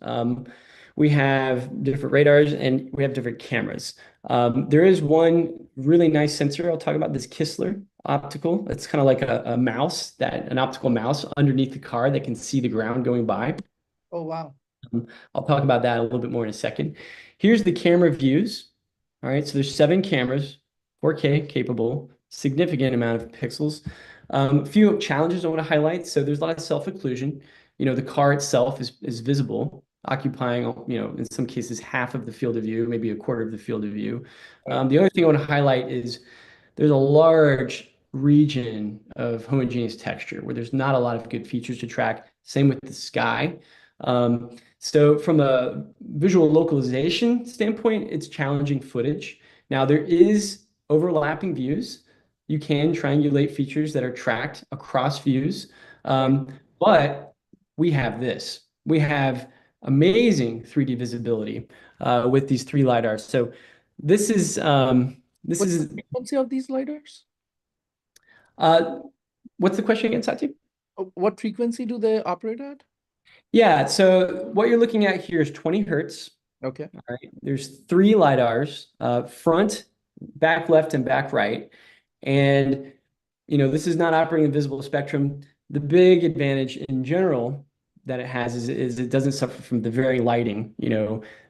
We have different radars, and we have different cameras. There is one really nice sensor. I'll talk about this Kistler optical. It's kind of like an optical mouse underneath the car that can see the ground going by. Oh, wow. I'll talk about that a little bit more in a second. Here's the camera views. All right, so there's 7 cameras, 4K capable, significant amount of pixels. A few challenges I want to highlight. So there's a lot of self-occlusion. The car itself is visible, occupying, in some cases, half of the field of view, maybe a quarter of the field of view. The other thing I want to highlight is there's a large region of homogeneous texture where there's not a lot of good features to track. Same with the sky. So from a visual localization standpoint, it's challenging footage. Now there is overlapping views. You can triangulate features that are tracked across views. But we have this. We have amazing 3D visibility with these 3 LiDARs. So this is What's the frequency of these LiDARs? What's the question again, Satya? What frequency do they operate at? Yeah, so what you're looking at here is 20 hertz. Okay. All right. There's 3 LiDARs, front, back left, and back right. And, this is not operating in visible spectrum. The big advantage in general that it has is it doesn't suffer from the very lighting,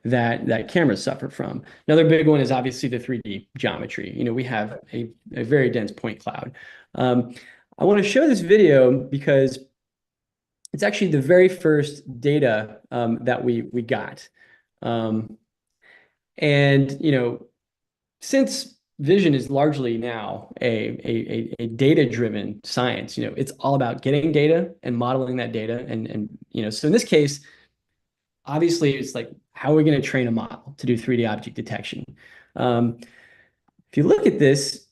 that cameras suffer from. Another big one is obviously the 3D geometry. We have a very dense point cloud. I want to show this video because it's actually the very first data that we got. And, since vision is largely now a data-driven science, it's all about getting data and modeling that data. And so in this case, obviously it's like, how are we going to train a model to do 3D object detection? If you look at this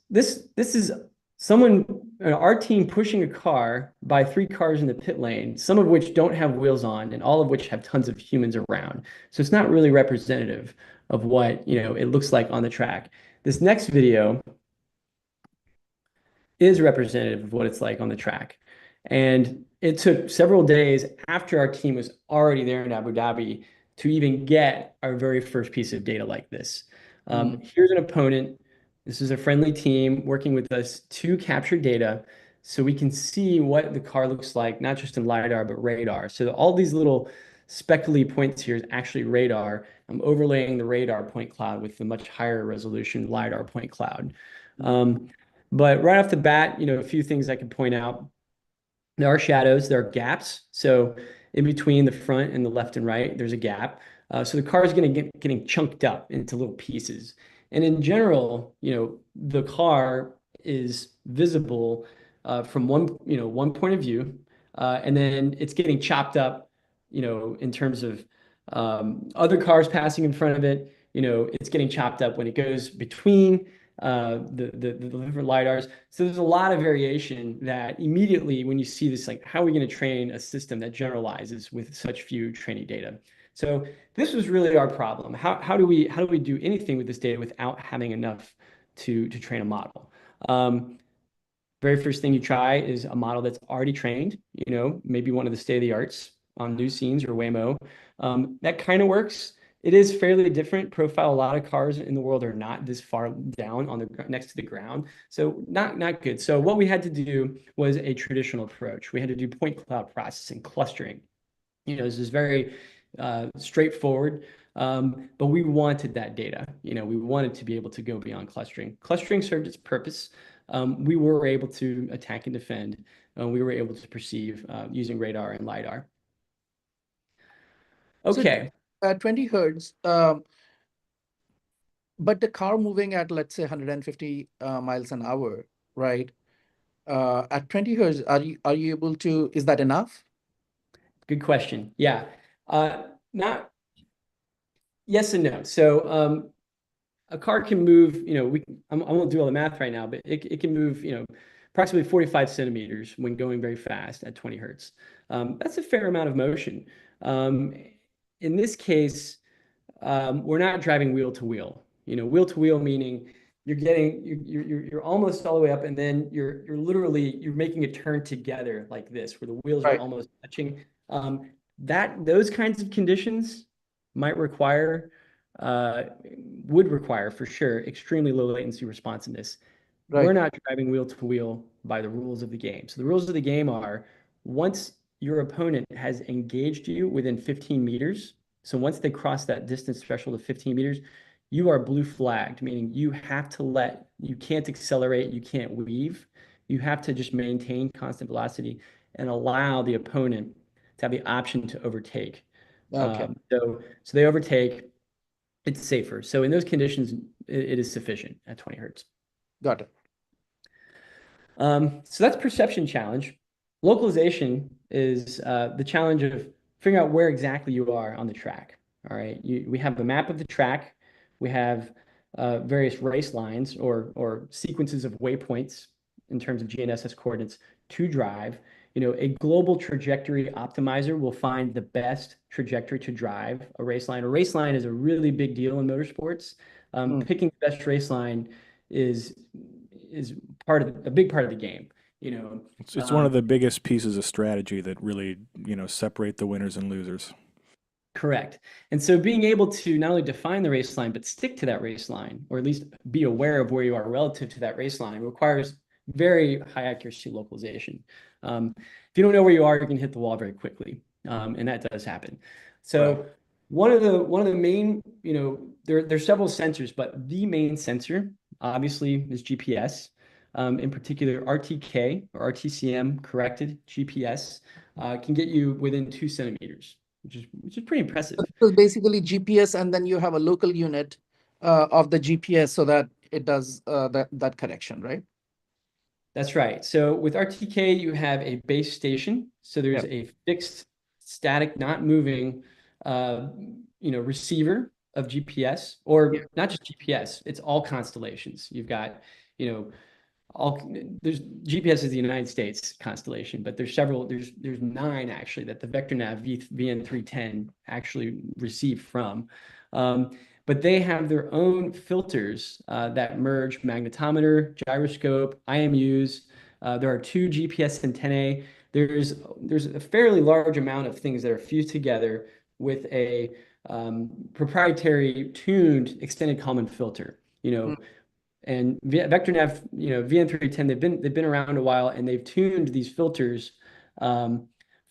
is someone, our team pushing a car by 3 cars in the pit lane, some of which don't have wheels on and all of which have tons of humans around. So it's not really representative of what, it looks like on the track. This next video is representative of what it's like on the track. And it took several days after our team was already there in Abu Dhabi to even get our very first piece of data like this. Here's an opponent. This is a friendly team working with us to capture data so we can see what the car looks like, not just in LiDAR, but radar. So all these little speckly points here is actually radar. I'm overlaying the radar point cloud with the much higher resolution LiDAR point cloud. But right off the bat, a few things I could point out. There are shadows, there are gaps. So in between the front and the left and right, there's a gap. So the car is getting chunked up into little pieces. And in general, the car is visible from one point of view, and then it's getting chopped up, in terms of other cars passing in front of it. It's getting chopped up when it goes between the different lidars. So there's a lot of variation that immediately when you see this, like, how are we going to train a system that generalizes with such few training data? So this was really our problem. How do we do anything with this data without having enough to train a model? Very first thing you try is a model that's already trained, maybe one of the state-of-the-arts on new scenes or Waymo. That kind of works. It is fairly different profile. A lot of cars in the world are not this far down on the next to the ground, so not good. So what we had to do was a traditional approach. We had to do point cloud processing, clustering. This is very straightforward, but we wanted that data. We wanted to be able to go beyond clustering. Clustering served its purpose. We were able to attack and defend. We were able to perceive using radar and LiDAR. Okay. So, 20 hertz, but the car moving at, let's say, 150 miles an hour, right? At 20 hertz, are you able to, is that enough? Good question. Yeah. Not yes and no. So a car can move, I won't do all the math right now, but it can move, approximately 45 centimeters when going very fast at 20 hertz. That's a fair amount of motion. In this case, we're not driving wheel to wheel. Wheel to wheel meaning you're almost all the way up, and then you're making a turn together like this, where the wheels are almost touching. Those kinds of conditions would require for sure extremely low latency responsiveness. We're not driving wheel to wheel by the rules of the game. So the rules of the game are, once your opponent has engaged you within 15 meters, so once they cross that distance threshold of 15 meters, you are blue flagged, meaning you can't accelerate, you can't weave. You have to just maintain constant velocity and allow the opponent to have the option to overtake. Okay. So they overtake, it's safer. So in those conditions, it is sufficient at 20 hertz. Got it. So that's perception challenge. Localization is the challenge of figuring out where exactly you are on the track. All right, we have a map of the track. We have various race lines or sequences of waypoints in terms of GNSS coordinates to drive. A global trajectory optimizer will find the best trajectory to drive a race line. A race line is a really big deal in motorsports. Picking the best race line is a big part of the game. It's one of the biggest pieces of strategy that really, separate the winners and losers. Correct. And so being able to not only define the race line, but stick to that race line, or at least be aware of where you are relative to that race line, requires very high accuracy localization. If you don't know where you are, you can hit the wall very quickly. And that does happen. So one of the main, there's several sensors, but the main sensor obviously is GPS. In particular, RTK or RTCM corrected GPS can get you within 2 centimeters, which is pretty impressive. So basically GPS, and then you have a local unit of the GPS so that it does that correction, right? That's right. So with RTK, you have a base station. So there's a fixed, static, not moving, receiver of GPS, or not just GPS. It's all constellations. You've got, there's GPS is the United States constellation, but there's 9 actually that the VectorNav VN310 actually received from. But they have their own filters that merge magnetometer, gyroscope, IMUs. There are 2 GPS antennae. There's a fairly large amount of things that are fused together with a proprietary tuned extended Kalman filter. And VectorNav, VN310, they've been around a while, and they've tuned these filters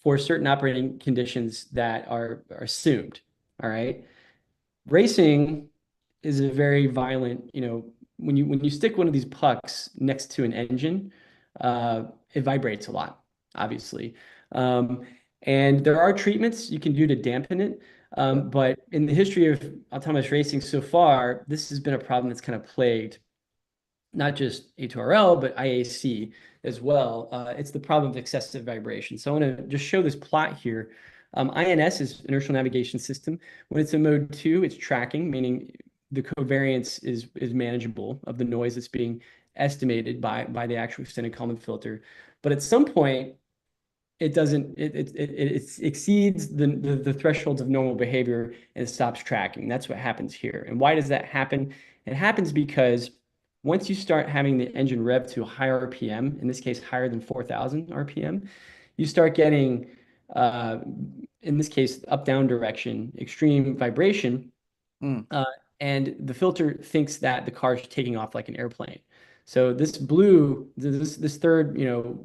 for certain operating conditions that are assumed. All right. Racing is a very violent, when you stick one of these pucks next to an engine, it vibrates a lot, obviously. And there are treatments you can do to dampen it. But in the history of autonomous racing so far, this has been a problem that's kind of plagued not just A2RL, but IAC as well. It's the problem of excessive vibration. So I want to just show this plot here. INS is inertial navigation system. When it's in mode 2, it's tracking, meaning the covariance is manageable of the noise that's being estimated by the actual extended Kalman filter. But at some point, it doesn't, it exceeds the thresholds of normal behavior and it stops tracking. That's what happens here. And why does that happen? It happens because once you start having the engine rev to a higher RPM, in this case, higher than 4,000 RPM, you start getting, in this case, up-down direction, extreme vibration. And the filter thinks that the car is taking off like an airplane. So this blue, this third,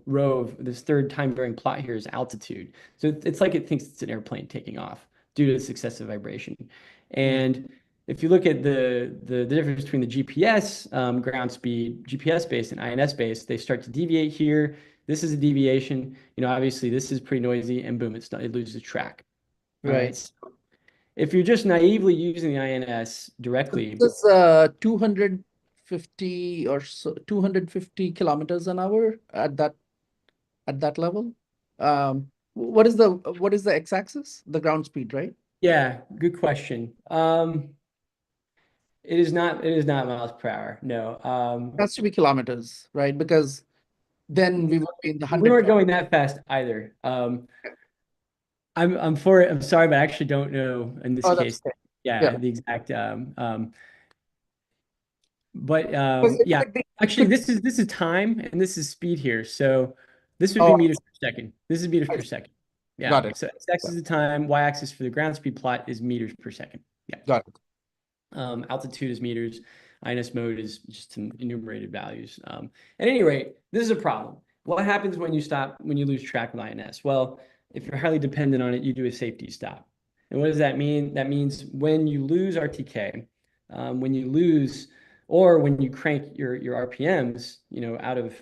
row of this third time varying plot here is altitude. So it's like it thinks it's an airplane taking off due to this excessive vibration. And if you look at the difference between the GPS ground speed, GPS based and INS based, they start to deviate here. This is a deviation. Obviously this is pretty noisy, and boom, it loses track. Right. So if you're just naively using the INS directly, This is 250 or so, 250 kilometers an hour at that level. What is the x-axis? The ground speed, right? yeah, good question. It is not miles per hour. No. It has to be kilometers, right? Because then we would be in the We weren't 100. going that fast either. I'm for it. I'm sorry, but I actually don't know in this Oh, case. that's okay. Yeah, the exact Because it yeah. could be- Actually, could- this is time and this is speed here. So this would Oh, be meters per second. This is meters per second. Yeah. Got it. So x-axis is the time, y-axis for the ground speed plot is meters per second. Yeah. Got it. Altitude is meters. INS mode is just some enumerated values. At any rate, this is a problem. What happens when you lose track with INS? Well, if you're highly dependent on it, you do a safety stop. And what does that mean? That means when you lose RTK, when you lose, or when you crank your RPMs, out of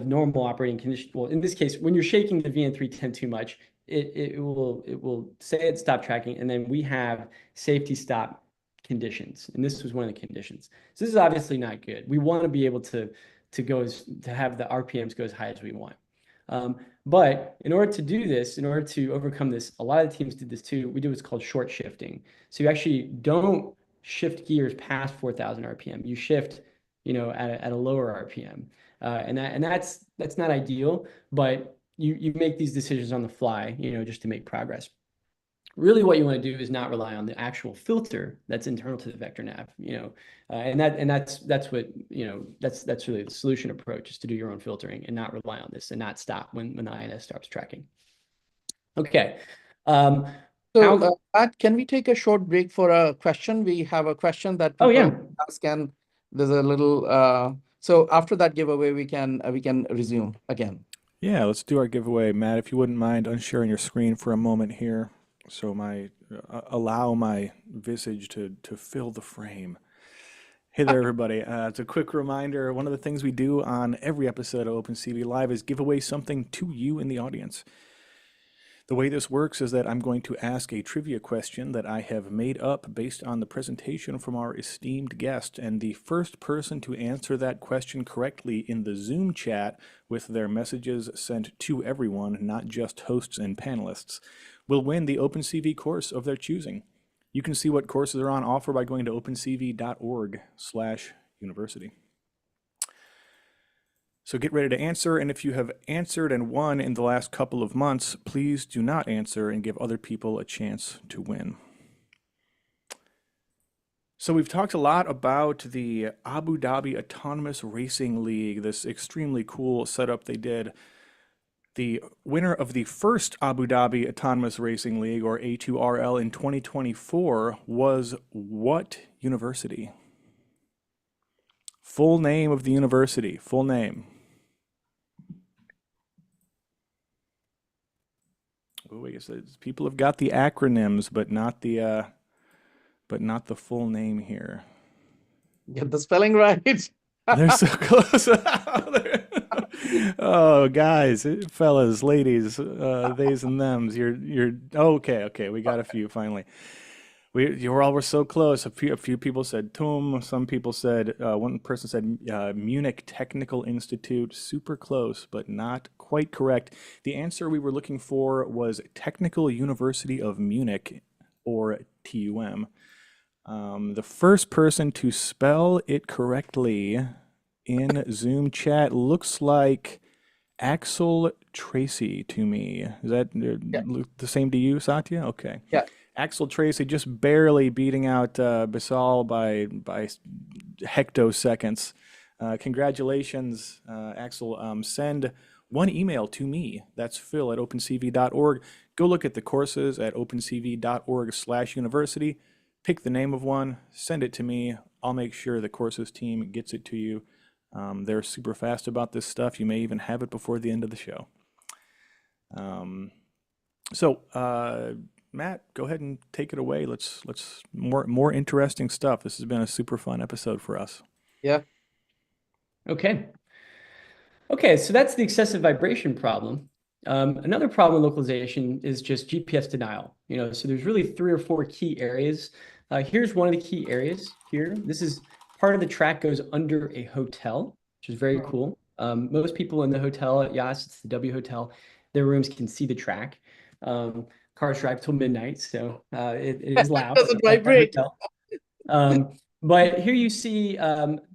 normal operating conditions. Well, in this case, when you're shaking the VN310 too much, it will say it stopped tracking, and then we have safety stop conditions, and this was one of the conditions. So this is obviously not good. We want to be able to have the RPMs go as high as we want. But in order to do this, in order to overcome this, a lot of teams did this too. We do what's called short shifting. So you actually don't shift gears past 4,000 RPM. You shift, at a lower RPM, and that's not ideal. But you make these decisions on the fly, just to make progress. Really, what you want to do is not rely on the actual filter that's internal to the vector nav, and that's what that's really the solution approach, is to do your own filtering and not rely on this and not stop when the INS starts tracking. Okay. So, Pat, can we take a short break for a question? We have a question that Oh, yeah. people ask, and there's a little. So after that giveaway, we can resume again. Yeah, let's do our giveaway. Matt, if you wouldn't mind unsharing your screen for a moment here, so allow my visage to fill the frame. Hey there, everybody. It's a quick reminder. One of the things we do on every episode of OpenCV Live is give away something to you in the audience. The way this works is that I'm going to ask a trivia question that I have made up based on the presentation from our esteemed guest, and the first person to answer that question correctly in the Zoom chat with their messages sent to everyone, not just hosts and panelists, will win the OpenCV course of their choosing. You can see what courses are on offer by going to opencv.org/university. So get ready to answer, and if you have answered and won in the last couple of months, please do not answer and give other people a chance to win. So we've talked a lot about the Abu Dhabi Autonomous Racing League, this extremely cool setup they did. The winner of the first Abu Dhabi Autonomous Racing League, or A2RL, in 2024 was what university? Full name of the university, full name. Oh, I guess people have got the acronyms, but not the full name here. Get the spelling right. They're so close. Oh, guys, fellas, ladies, theys and thems. You're okay. Okay, we got a few finally. You were all were so close. A few people said TUM. Some people said one person said Munich Technical Institute. Super close, but not quite correct. The answer we were looking for was Technical University of Munich, or TUM. The first person to spell it correctly in Zoom chat looks like Axel Tracy to me. Is that Yeah. the same to you, Satya? Okay. Yeah. Axel Tracy just barely beating out Basal by hectoseconds. Congratulations, Axel. Send one email to me. That's phil@opencv.org. Go look at the courses at opencv.org/university. Pick the name of one, send it to me. I'll make sure the courses team gets it to you. They're super fast about this stuff. You may even have it before the end of the show. Matt, go ahead and take it away. Let's more interesting stuff. This has been a super fun episode for us. Yeah. Okay. Okay, so that's the excessive vibration problem. Another problem with localization is just GPS denial. So there's really 3 or 4 key areas. Here's one of the key areas here. This is part of the track goes under a hotel, which is very cool. Most people in the hotel at Yas, it's the W Hotel, their rooms can see the track. Cars drive till midnight, so it is loud. Doesn't vibrate. But here you see,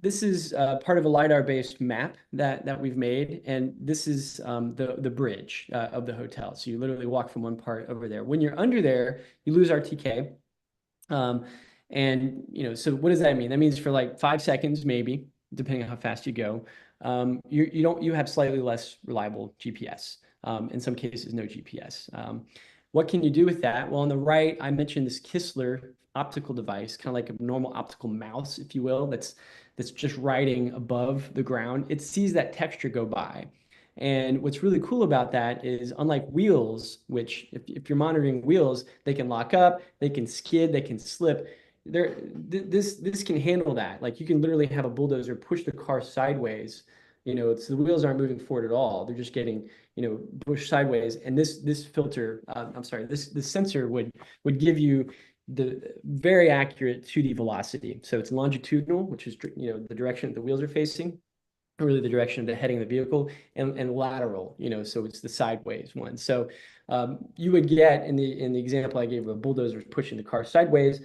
this is part of a LiDAR-based map that we've made, and this is the bridge of the hotel. So you literally walk from one part over there. When you're under there, you lose RTK. So what does that mean? That means for like 5 seconds, maybe, depending on how fast you go, you have slightly less reliable GPS. In some cases, no GPS. What can you do with that? Well, on the right, I mentioned this Kistler optical device, kind of like a normal optical mouse, if you will, that's just riding above the ground. It sees that texture go by. And what's really cool about that is, unlike wheels, which if you're monitoring wheels, they can lock up, they can skid, they can slip. This can handle that. Like, you can literally have a bulldozer push the car sideways. So the wheels aren't moving forward at all. They're just getting, pushed sideways. And this filter, this sensor would give you the very accurate 2D velocity. So it's longitudinal, which is the direction that the wheels are facing, really the direction of the heading of the vehicle, and lateral, so it's the sideways one. So you would get in the example I gave of a bulldozer pushing the car sideways,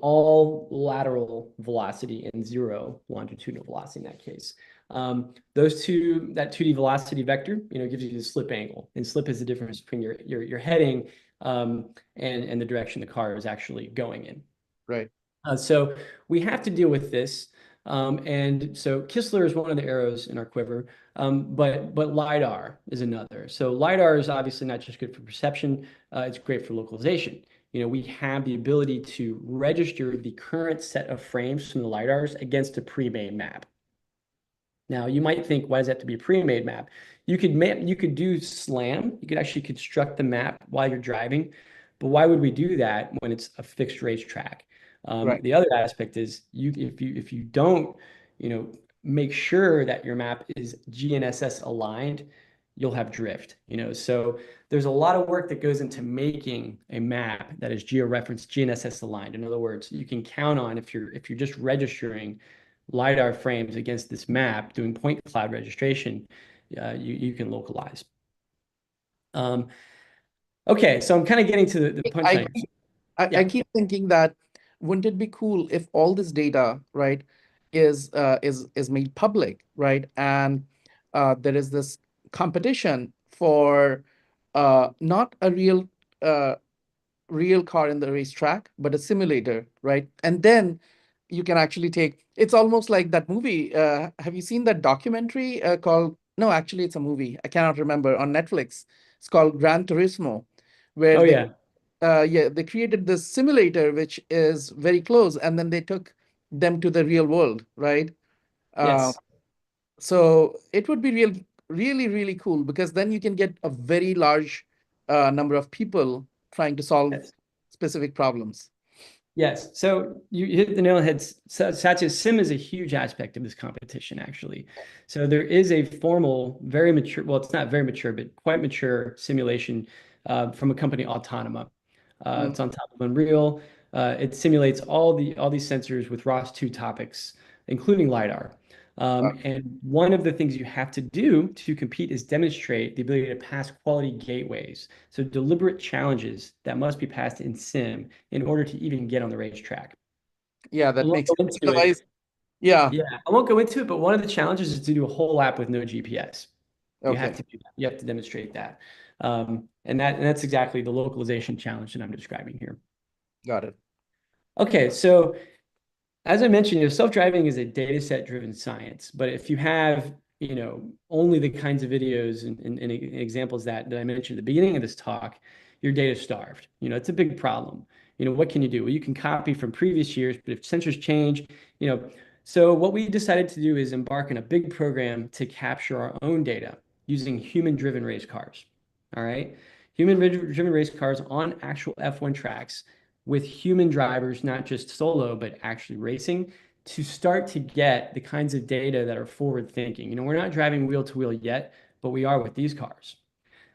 all lateral velocity and 0 longitudinal velocity in that case. That 2D velocity vector, gives you the slip angle, and slip is the difference between your heading and the direction the car is actually going in. Right. So we have to deal with this. And so Kistler is one of the arrows in our quiver, but LiDAR is another. So LiDAR is obviously not just good for perception, it's great for localization. We have the ability to register the current set of frames from the LiDARs against a pre-made map. Now, you might think, why does that have to be a pre-made map? You could do SLAM. You could actually construct the map while you're driving, but why would we do that when it's a fixed racetrack? Right. The other aspect is if you don't, make sure that your map is GNSS aligned, you'll have drift. So there's a lot of work that goes into making a map that is georeferenced, GNSS aligned. In other words, you can count on, if you're just registering LiDAR frames against this map, doing point cloud registration, you can localize. Okay, so I'm kind of getting to the punchline. I keep thinking that, wouldn't it be cool if all this data, right, is made public, right? And there is this competition for not a real car in the racetrack, but a simulator, right? And then you can actually it's almost like that movie. Have you seen that documentary called, no, actually it's a movie, I cannot remember, on Netflix. It's called Gran Turismo, where they created this simulator, which is very close, and then they took them to the real world, right? Yes. So it would be really, really cool, because then you can get a very large number of people trying to solve Yes. specific problems. Yes. So you hit the nail on the head. Satya, sim is a huge aspect of this competition, actually. So there is a formal, very mature, well, it's not very mature, but quite mature simulation from a company, Autonoma. It's on top of Unreal. It simulates all these sensors with ROS2 topics, including LiDAR. And one of the things you have to do to compete is demonstrate the ability to pass quality gateways. So deliberate challenges that must be passed in sim in order to even get on the racetrack. Yeah, I that won't makes go sense. into it. Otherwise, yeah. Yeah, I won't go into it, but one of the challenges is to do a whole lap with no GPS. You have Okay, to do that. You have to demonstrate that. And that's exactly the localization challenge that I'm describing here. got it. Okay, so as I mentioned, self-driving is a data set driven science, but if you have, only the kinds of videos and examples that I mentioned at the beginning of this talk, you're data starved. It's a big problem. What can you do? Well, you can copy from previous years, but if sensors change, so what we decided to do is embark on a big program to capture our own data using human-driven race cars. All right. Human-driven race cars on actual F1 tracks with human drivers, not just solo, but actually racing, to start to get the kinds of data that are forward thinking. We're not driving wheel to wheel yet, but we are with these cars.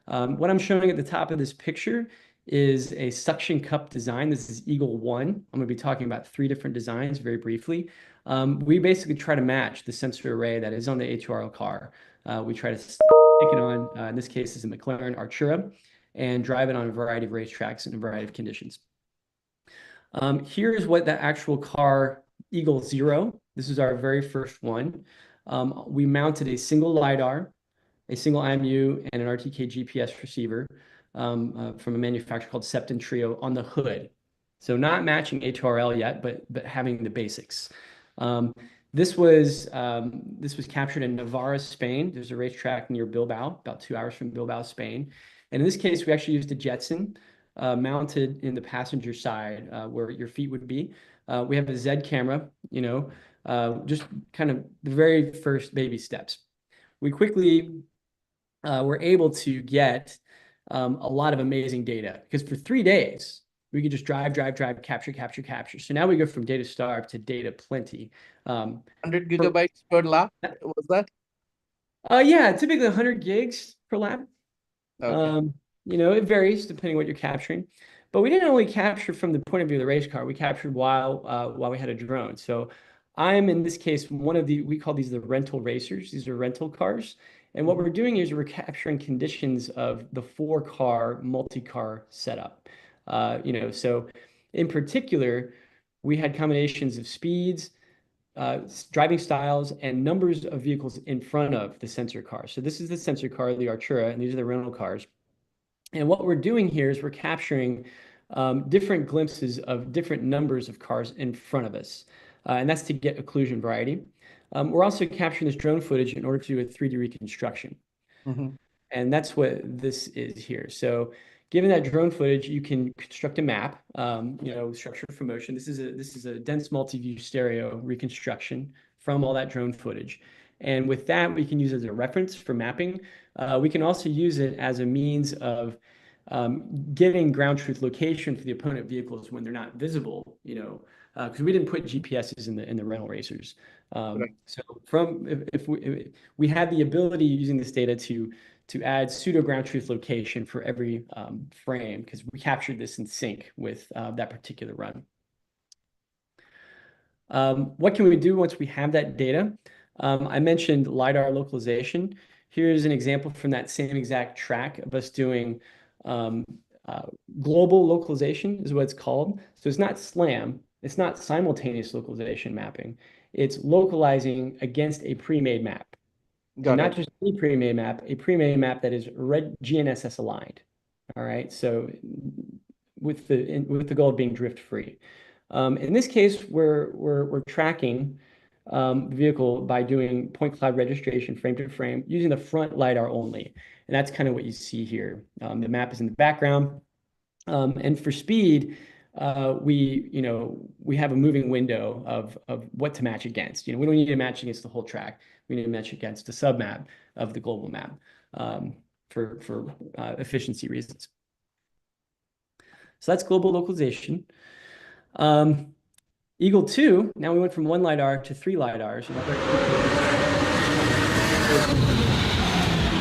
What I'm showing at the top of this picture is a suction cup design. This is Eagle 1. I'm going to be talking about 3 different designs very briefly. We basically try to match the sensor array that is on the A2RL car. We try to stick it on, in this case, is a McLaren Artura, and drive it on a variety of racetracks in a variety of conditions. Here's what the actual car, Eagle 0, this is our very first one. We mounted a single LiDAR, a single IMU, and an RTK GPS receiver from a manufacturer called Septon Trio on the hood. So not matching A2RL yet, but having the basics. This was captured in Navarra, Spain. There's a racetrack near Bilbao, about 2 hours from Bilbao, Spain. And in this case, we actually used a Jetson mounted in the passenger side where your feet would be. We have a Z camera, just kind of the very first baby steps. We quickly were able to get a lot of amazing data because for 3 days, we could just drive, capture. So now we go from data starved to data plenty. 100 gigabytes per lap, was that? Yeah, typically 100 gigs per lap. Okay. It varies depending what you're capturing. But we didn't only capture from the point of view of the race car. We captured while we had a drone. So I'm, in this case, we call these the rental racers. These are rental cars. And what we're doing is we're capturing conditions of the 4-car multi-car setup. So in particular, we had combinations of speeds, driving styles, and numbers of vehicles in front of the sensor car. So this is the sensor car, the Artura, and these are the rental cars. And what we're doing here is we're capturing different glimpses of different numbers of cars in front of us. And that's to get occlusion variety. We're also capturing this drone footage in order to do a 3D reconstruction. And that's what this is here. So given that drone footage, you can construct a map, structure for motion. This is a dense multi-view stereo reconstruction from all that drone footage. And with that, we can use it as a reference for mapping. We can also use it as a means of getting ground truth location for the opponent vehicles when they're not visible, because we didn't put GPSs in the rental racers. So if we had the ability using this data to add pseudo ground truth location for every frame, because we captured this in sync with that particular run. What can we do once we have that data? I mentioned LiDAR localization. Here's an example from that same exact track of us doing global localization is what it's called. So it's not SLAM. It's not simultaneous localization mapping. It's localizing against a pre-made map. And not just any pre-made map, a pre-made map that is red GNSS aligned. All right. So with the goal of being drift free. In this case, we're tracking the vehicle by doing point cloud registration frame to frame using the front LiDAR only. And that's kind of what you see here. The map is in the background. And for speed, we have a moving window of what to match against. We don't need to match against the whole track. We need to match against the submap of the global map for efficiency reasons. So that's global localization. Eagle 2, now we went from 1 LiDAR to 3 LiDARs.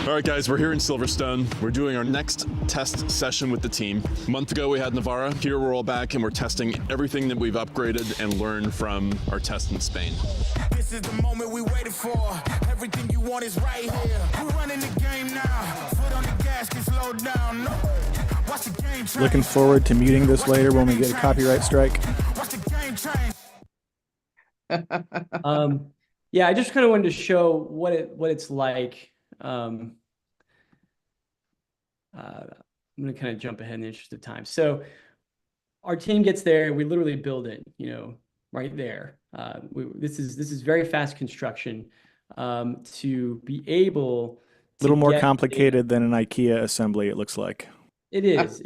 All right, guys, we're here in Silverstone. We're doing our next test session with the team. A month ago, we had Navarra. Here, we're all back, and we're testing everything that we've upgraded and learned from our test in Spain. This is the moment we waited for. Everything you want is right here. We're running the game now. Foot on the gas, can slow down. No. Watch the game change. Looking forward to muting this later when we get a copyright strike. Watch the game change. Yeah, I just kind of wanted to show what it's like. I'm going to kind of jump ahead in the interest of time. So our team gets there, we literally build it, right there. This is very fast construction to be able A little to more get complicated than an IKEA assembly, it looks like. It is.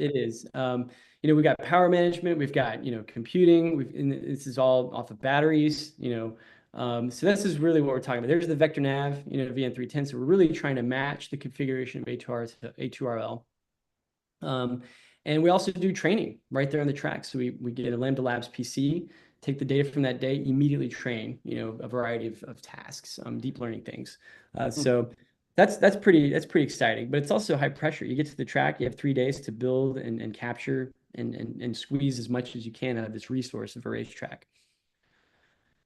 We've got power management, we've got, computing, and this is all off of batteries, so this is really what we're talking about. There's the vector nav, VN310. So we're really trying to match the configuration of A2R to A2RL. And we also do training right there on the track. So we get a Lambda Labs PC, take the data from that day, immediately train, a variety of tasks, deep learning things. So that's pretty exciting, but it's also high pressure. You get to the track, you have 3 days to build and capture and squeeze as much as you can out of this resource of a racetrack.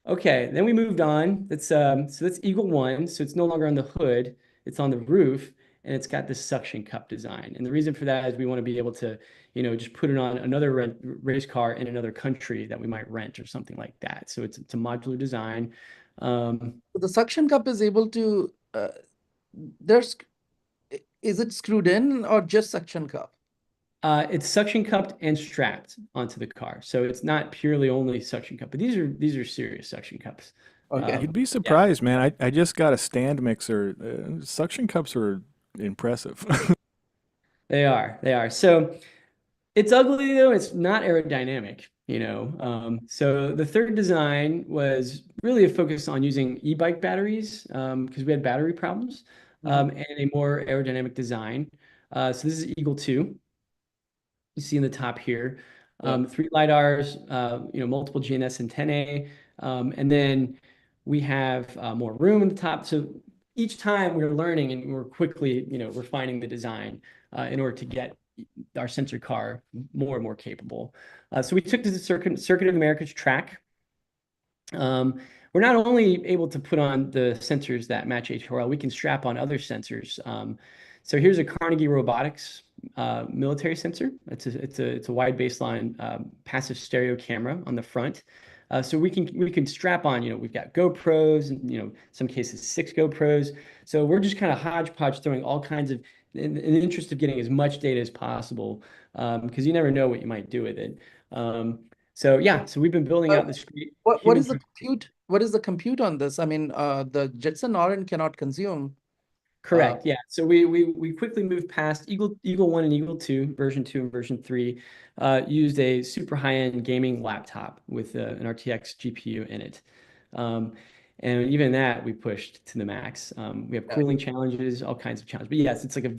Okay, then we moved on. So that's Eagle 1. So it's no longer on the hood, it's on the roof, and it's got this suction cup design. And the reason for that is we want to be able to, just put it on another race car in another country that we might rent or something like that. So it's a modular design. The suction cup is able to, is it screwed in or just suction cup? It's suction cupped and strapped onto the car, so it's not purely only suction cup. But these are serious suction cups. Okay. You'd be surprised, man. I just got a stand mixer. Suction cups are impressive. They are. So it's ugly though. It's not aerodynamic. So the third design was really a focus on using e-bike batteries because we had battery problems and a more aerodynamic design. So this is Eagle 2. You see in the top here, 3 LiDARs, multiple GNS antennae, and then we have more room in the top. So each time we're learning and we're quickly, refining the design in order to get our sensor car more and more capable. So we took to the Circuit of America's track. We're not only able to put on the sensors that match HRL, we can strap on other sensors. So here's a Carnegie Robotics military sensor. It's a wide baseline passive stereo camera on the front. So we can strap on, we've got GoPros and, some cases 6 GoPros. So we're just kind of hodgepodge throwing all kinds of, in the interest of getting as much data as possible, because you never know what you might do with it. So we've been building out this. What is the compute? What is the compute on this? I mean, the Jetson Orin cannot consume. Correct. Yeah. So we quickly moved past Eagle 1 and Eagle 2, version 2 and version 3, used a super high-end gaming laptop with an RTX GPU in it. And even that we pushed to the max. We have cooling challenges, all kinds of challenges. But yes, it's like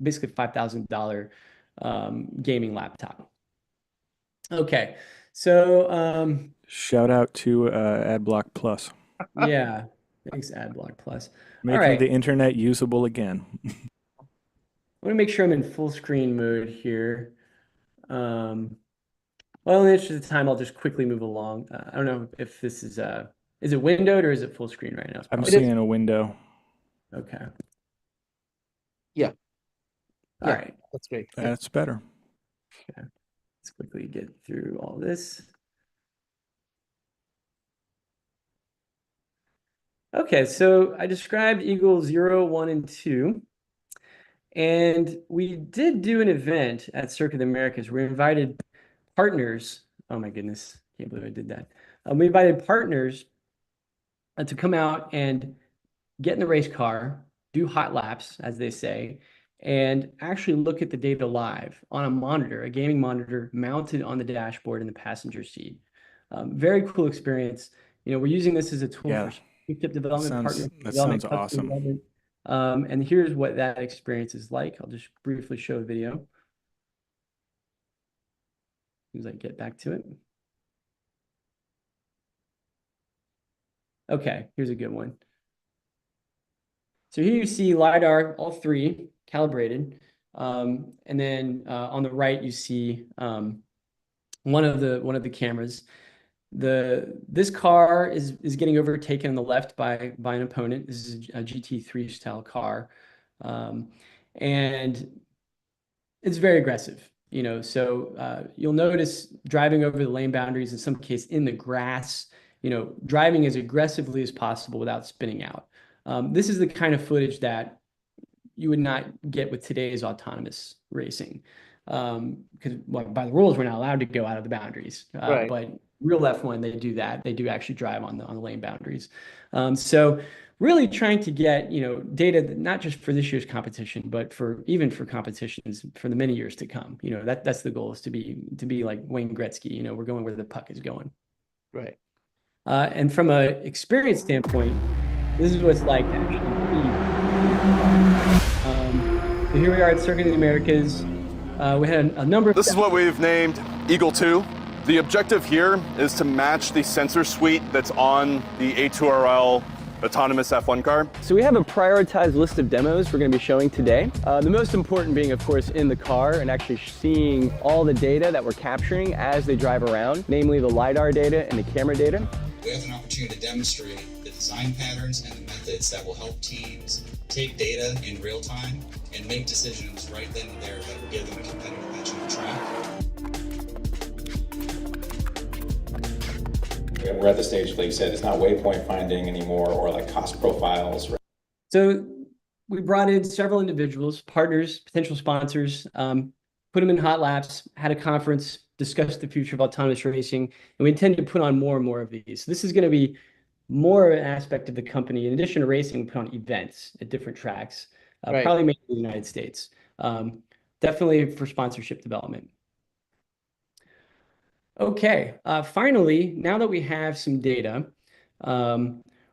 basically $5,000 gaming laptop. Okay. So Shout out to AdBlock Plus. yeah. Thanks, AdBlock Plus. Making the internet usable again. I want to make sure I'm in full screen mode here. Well, in the interest of time, I'll just quickly move along. I don't know if this is it windowed or is it full screen right now? I'm seeing a window. Okay. Yeah. All right. That's great. That's better. Okay. Let's quickly get through all this. Okay, so I described Eagle 0, 1, and 2. And we did do an event at Circuit of the Americas. We invited partners. Oh my goodness, can't believe I did that. We invited partners to come out and get in the race car, do hot laps, as they say, and actually look at the data live on a monitor, a gaming monitor mounted on the dashboard in the passenger seat. Very cool experience. We're using this as a tool for development partner. That sounds awesome. And here's what that experience is like. I'll just briefly show a video. as I get back to it. Okay, here's a good one. So here you see LiDAR, all three calibrated. And then on the right, you see one of the cameras. This car is getting overtaken on the left by an opponent. This is a GT3 style car. And it's very aggressive, so you'll notice driving over the lane boundaries, in some case in the grass, driving as aggressively as possible without spinning out. This is the kind of footage that you would not get with today's autonomous racing, because by the rules, we're not allowed to go out of the boundaries. Right. But real F1, they do that. They do actually drive on the lane boundaries. So really trying to get data that not just for this year's competition, but even for competitions for the many years to come. That's the goal, is to be like Wayne Gretzky. We're going where the puck is going. Right. And from a experience standpoint, this is what it's like to actually so here we are at Circuit of the Americas. We had a number of... This is what we've named Eagle 2. The objective here is to match the sensor suite that's on the A2RL autonomous F1 car. So we have a prioritized list of demos we're going to be showing today. The most important being, of course, in the car and actually seeing all the data that we're capturing as they drive around, namely the LiDAR data and the camera data. We have an opportunity to demonstrate the design patterns and the methods that will help teams take data in real time and make decisions right then and there that will give them a competitive edge on the track. We're at the stage, like you said, it's not waypoint finding anymore or like cost profiles. So we brought in several individuals, partners, potential sponsors, put them in hot laps, had a conference, discussed the future of autonomous racing, and we intend to put on more and more of these. So this is going to be more of an aspect of the company. In addition to racing, we put on events at different tracks, Right. probably mainly in the United States. Definitely for sponsorship development. Okay, finally, now that we have some data,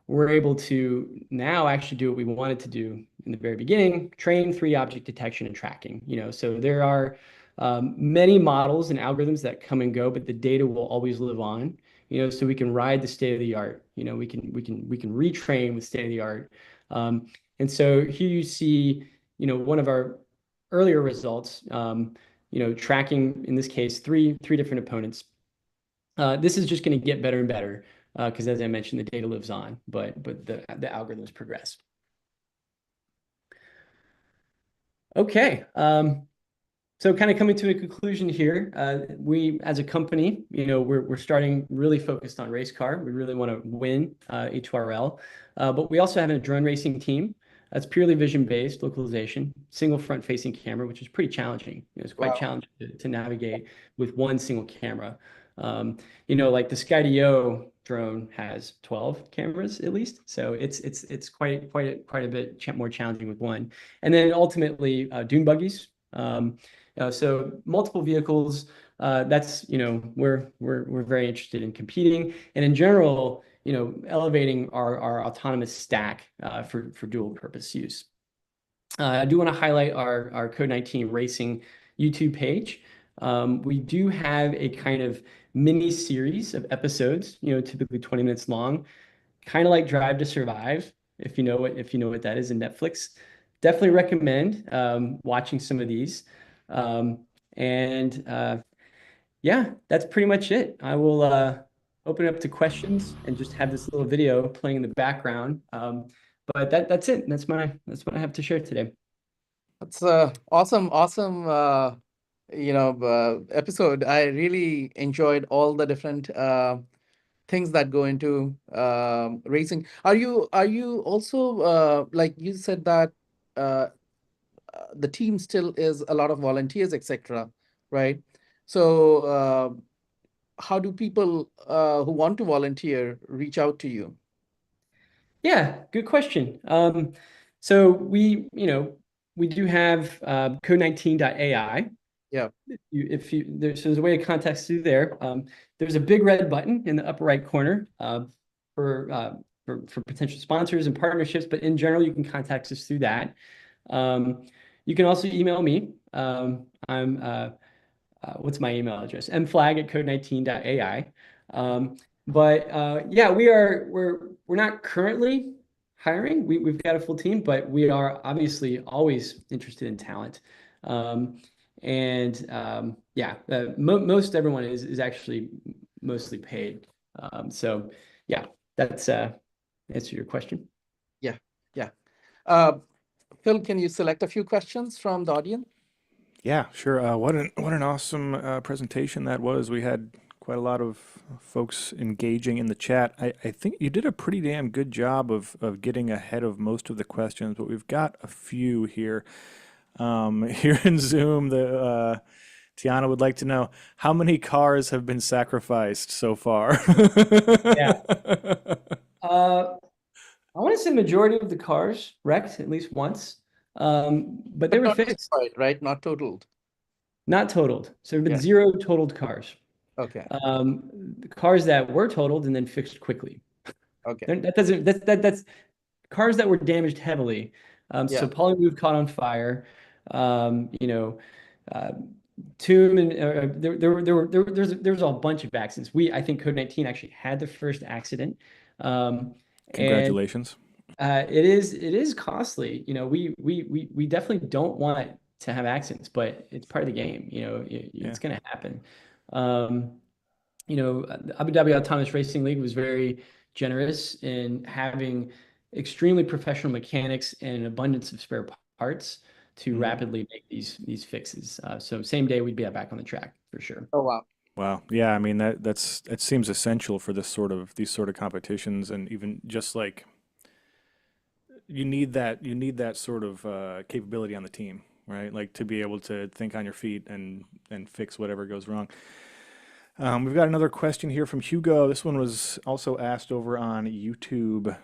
we're able to now actually do what we wanted to do in the very beginning: train 3-object detection and tracking. So there are many models and algorithms that come and go, but the data will always live on. So we can ride the state of the art. We can retrain with state of the art. And so here you see, one of our earlier results. Tracking, in this case, three different opponents. This is just going to get better and better because, as I mentioned, the data lives on, but the algorithms progress. Okay, so kind of coming to a conclusion here, we as a company, we're starting really focused on race car. We really want to win A2RL, but we also have a drone racing team. That's purely vision-based localization, single front-facing camera, which is pretty challenging. It's quite challenging to navigate with one single camera. Like the Skydio drone has 12 cameras at least, so it's quite a bit more challenging with one. And then ultimately, dune buggies. So multiple vehicles. That's we're very interested in competing, and in general, elevating our autonomous stack for dual purpose use. I do want to highlight our Code 19 Racing YouTube page. We do have a kind of mini series of episodes, typically 20 minutes long, kind of like Drive to Survive, if you know what that is in Netflix. Definitely recommend watching some of these. Yeah, that's pretty much it. I will open it up to questions and just have this little video playing in the background. But that's it. That's what I have to share today. That's awesome episode. I really enjoyed all the different things that go into racing. Are you also like you said that the team still is a lot of volunteers, etc., right? So how do people who want to volunteer reach out to you? Yeah, good question. So we do have code19.ai. Yeah. There's a way to contact us through there. There's a big red button in the upper right corner for potential sponsors and partnerships, but in general, you can contact us through that. You can also email me. I'm what's my email address? mflagg@code19.ai. Yeah, we're not currently hiring. We've got a full team, but we are obviously always interested in talent. Yeah, most everyone is actually mostly paid. Yeah, that's answer your question. Yeah, yeah. Phil, can you select a few questions from the audience? Yeah, sure. What an awesome presentation that was. We had quite a lot of folks engaging in the chat. I think you did a pretty damn good job of getting ahead of most of the questions, but we've got a few here. Here in Zoom, Tiana would like to know how many cars have been sacrificed so far. Yeah. I want to say majority of the cars wrecked at least once, but they were not fixed, destroyed, right? Not totaled. not totaled. So there have been Yeah. 0 totaled cars. Okay. The cars that were totaled and then fixed quickly. Okay. That's cars that were damaged heavily. Yeah. So polymove caught on fire. Tomb and there was a bunch of accidents. I think Code 19 actually had the first accident. Congratulations. It is costly. We definitely don't want to have accidents, but it's part of the game. It's going to happen. The Abu Dhabi Autonomous Racing League was very generous in having extremely professional mechanics and an abundance of spare parts to rapidly make these fixes. So same day we'd be back on the track for sure. Oh, wow. Wow. Yeah, I mean that seems essential for these sort of competitions, and even just like you need that sort of capability on the team, right? Like to be able to think on your feet and fix whatever goes wrong. We've got another question here from Hugo. This one was also asked over on YouTube.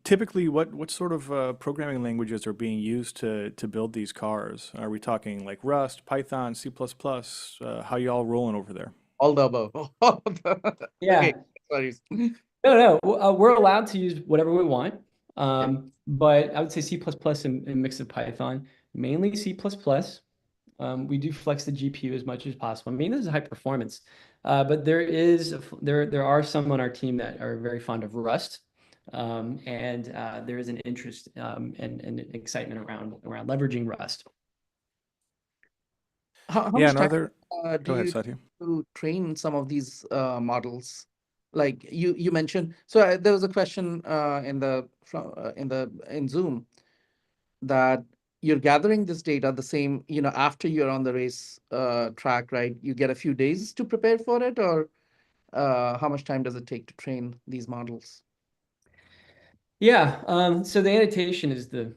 Typically, what sort of programming languages are being used to build these cars? Are we talking like Rust, Python, C++? How y'all rolling over there? All the above. Yeah. Okay. Sorry. No. We're allowed to use whatever we want. But I would say C++ and mix of Python, mainly C++. We do flex the GPU as much as possible. I mean, this is high performance, but there are some on our team that are very fond of Rust. There is an interest and excitement around leveraging Rust. How Yeah, much time Go do ahead, you Satya. to train some of these models? Like you mentioned, so there was a question in Zoom that you're gathering this data the same, after you're on the race track, right? You get a few days to prepare for it, or how much time does it take to train these models? Yeah. So the annotation is the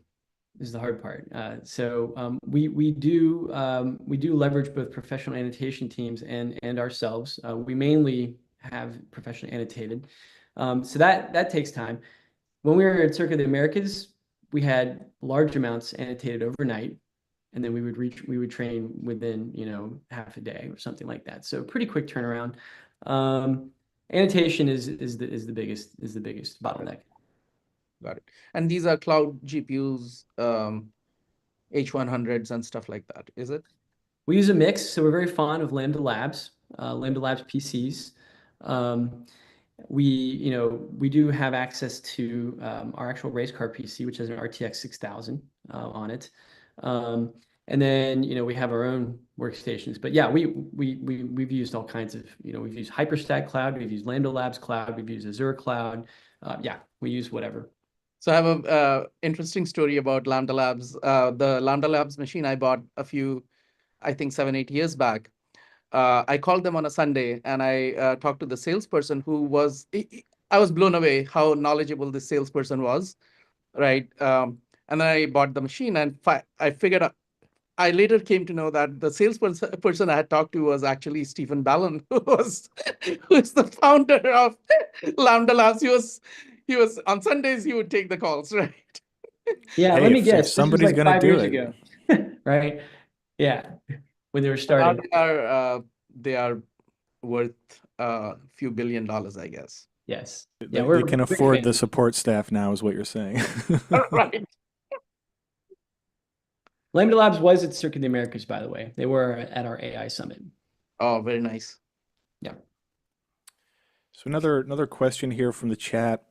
hard part. We do leverage both professional annotation teams and ourselves. We mainly have professionally annotated. So that takes time. When we were at Circuit of the Americas, we had large amounts annotated overnight, and then we would train within half a day or something like that. So pretty quick turnaround. Annotation is the biggest bottleneck. Got it. And these are cloud GPUs, H100s and stuff like that, is it? We use a mix, so we're very fond of Lambda Labs PCs. We do have access to our actual race car PC, which has an RTX 6000 on it. And then we have our own workstations. But yeah, we've used all kinds of we've used HyperStack Cloud, we've used Lambda Labs Cloud, we've used Azure Cloud. Yeah, we use whatever. So I have a interesting story about Lambda Labs. The Lambda Labs machine I bought I think 7-8 years back. I called them on a Sunday and I talked to the salesperson I was blown away how knowledgeable this salesperson was, right? And then I bought the machine and I figured out, I later came to know that the salesperson I had talked to was actually Stephen Ballon, who is the founder of Lambda Labs. He was on Sundays, he would take the calls, right? Yeah, Hey, let me if guess. somebody's this was gonna like 5 do years it. ago, right? Yeah, when they were starting. They are worth a few $1 billion, I guess. Yes. They Yeah, can afford the support staff now, is what you're saying. Right. Lambda Labs was at Circuit of the Americas, by the way. They were at our AI summit. Oh, very nice. Yeah. So another question here from the chat.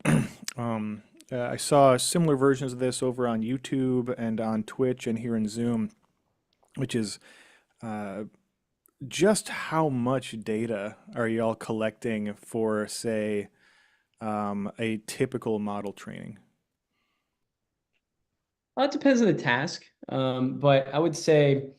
I saw similar versions of this over on YouTube and on Twitch and here in Zoom, which is just how much data are y'all collecting for, say, a typical model training? Well, it depends on the task, but I would say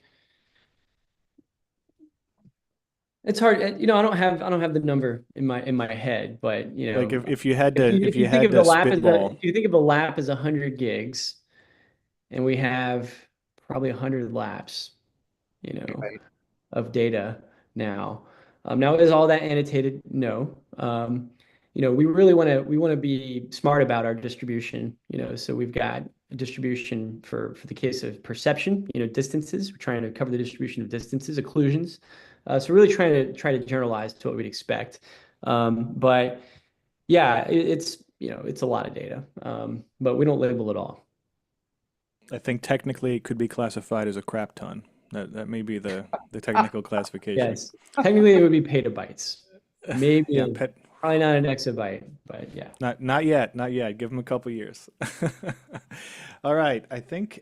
it's hard. I don't have the number in my head, but Like if you had if to you, if if you you think had of the to lap spitball, if you think of a lap as 100 gigs, and we have probably 100 laps, Right. of data now. Now, is all that annotated? No. We really want to be smart about our distribution. So we've got a distribution for the case of perception. Distances. We're trying to cover the distribution of distances, occlusions. So really try to generalize to what we'd expect. But yeah, it's a lot of data. But we don't label it all. I think technically it could be classified as a crap ton. That may be the technical classification. Yes. Technically, it would be petabytes. Maybe Yeah, probably not an exabyte, but yeah. not yet, not yet. Give them a couple years. All right, I think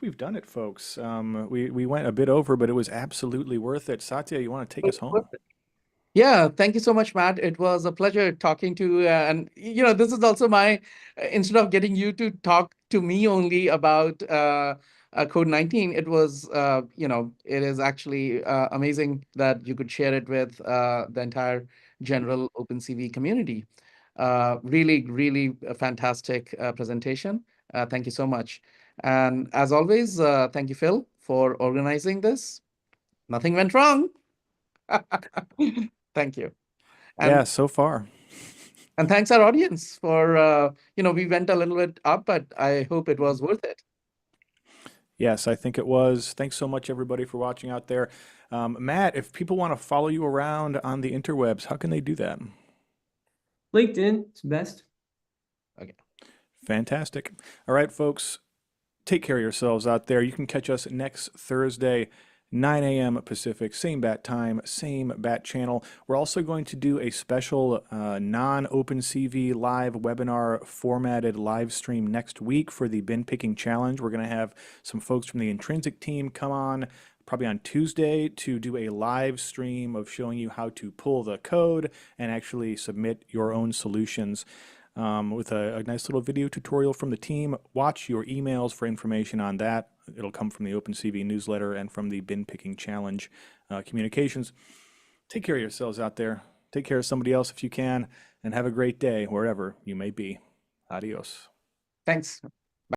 we've done it, folks. We went a bit over, but it was absolutely worth it. Satya, you want to take us home? Yeah, thank you so much, Matt. It was a pleasure talking to you. And this is also my instead of getting you to talk to me only about Code 19, it was it is actually amazing that you could share it with the entire general OpenCV community. Really, really a fantastic presentation. Thank you so much. And as always, thank you, Phil, for organizing this. Nothing went wrong. Thank you. And Yeah, so far. and thanks our audience for we went a little bit up, but I hope it was worth it. Yes, I think it was. Thanks so much, everybody, for watching out there. Matt, if people want to follow you around on the interwebs, how can they do that? LinkedIn is best. Okay. Fantastic. All right, folks, take care of yourselves out there. You can catch us next Thursday, 9 a.m. Pacific, same bat time, same bat channel. We're also going to do a special non-OpenCV live webinar formatted live stream next week for the bin picking challenge. We're going to have some folks from the Intrinsic team come on probably on Tuesday to do a live stream of showing you how to pull the code and actually submit your own solutions. With a nice little video tutorial from the team. Watch your emails for information on that. It'll come from the OpenCV newsletter and from the bin picking challenge communications. Take care of yourselves out there. Take care of somebody else if you can, and have a great day wherever you may be. Adios. Thanks.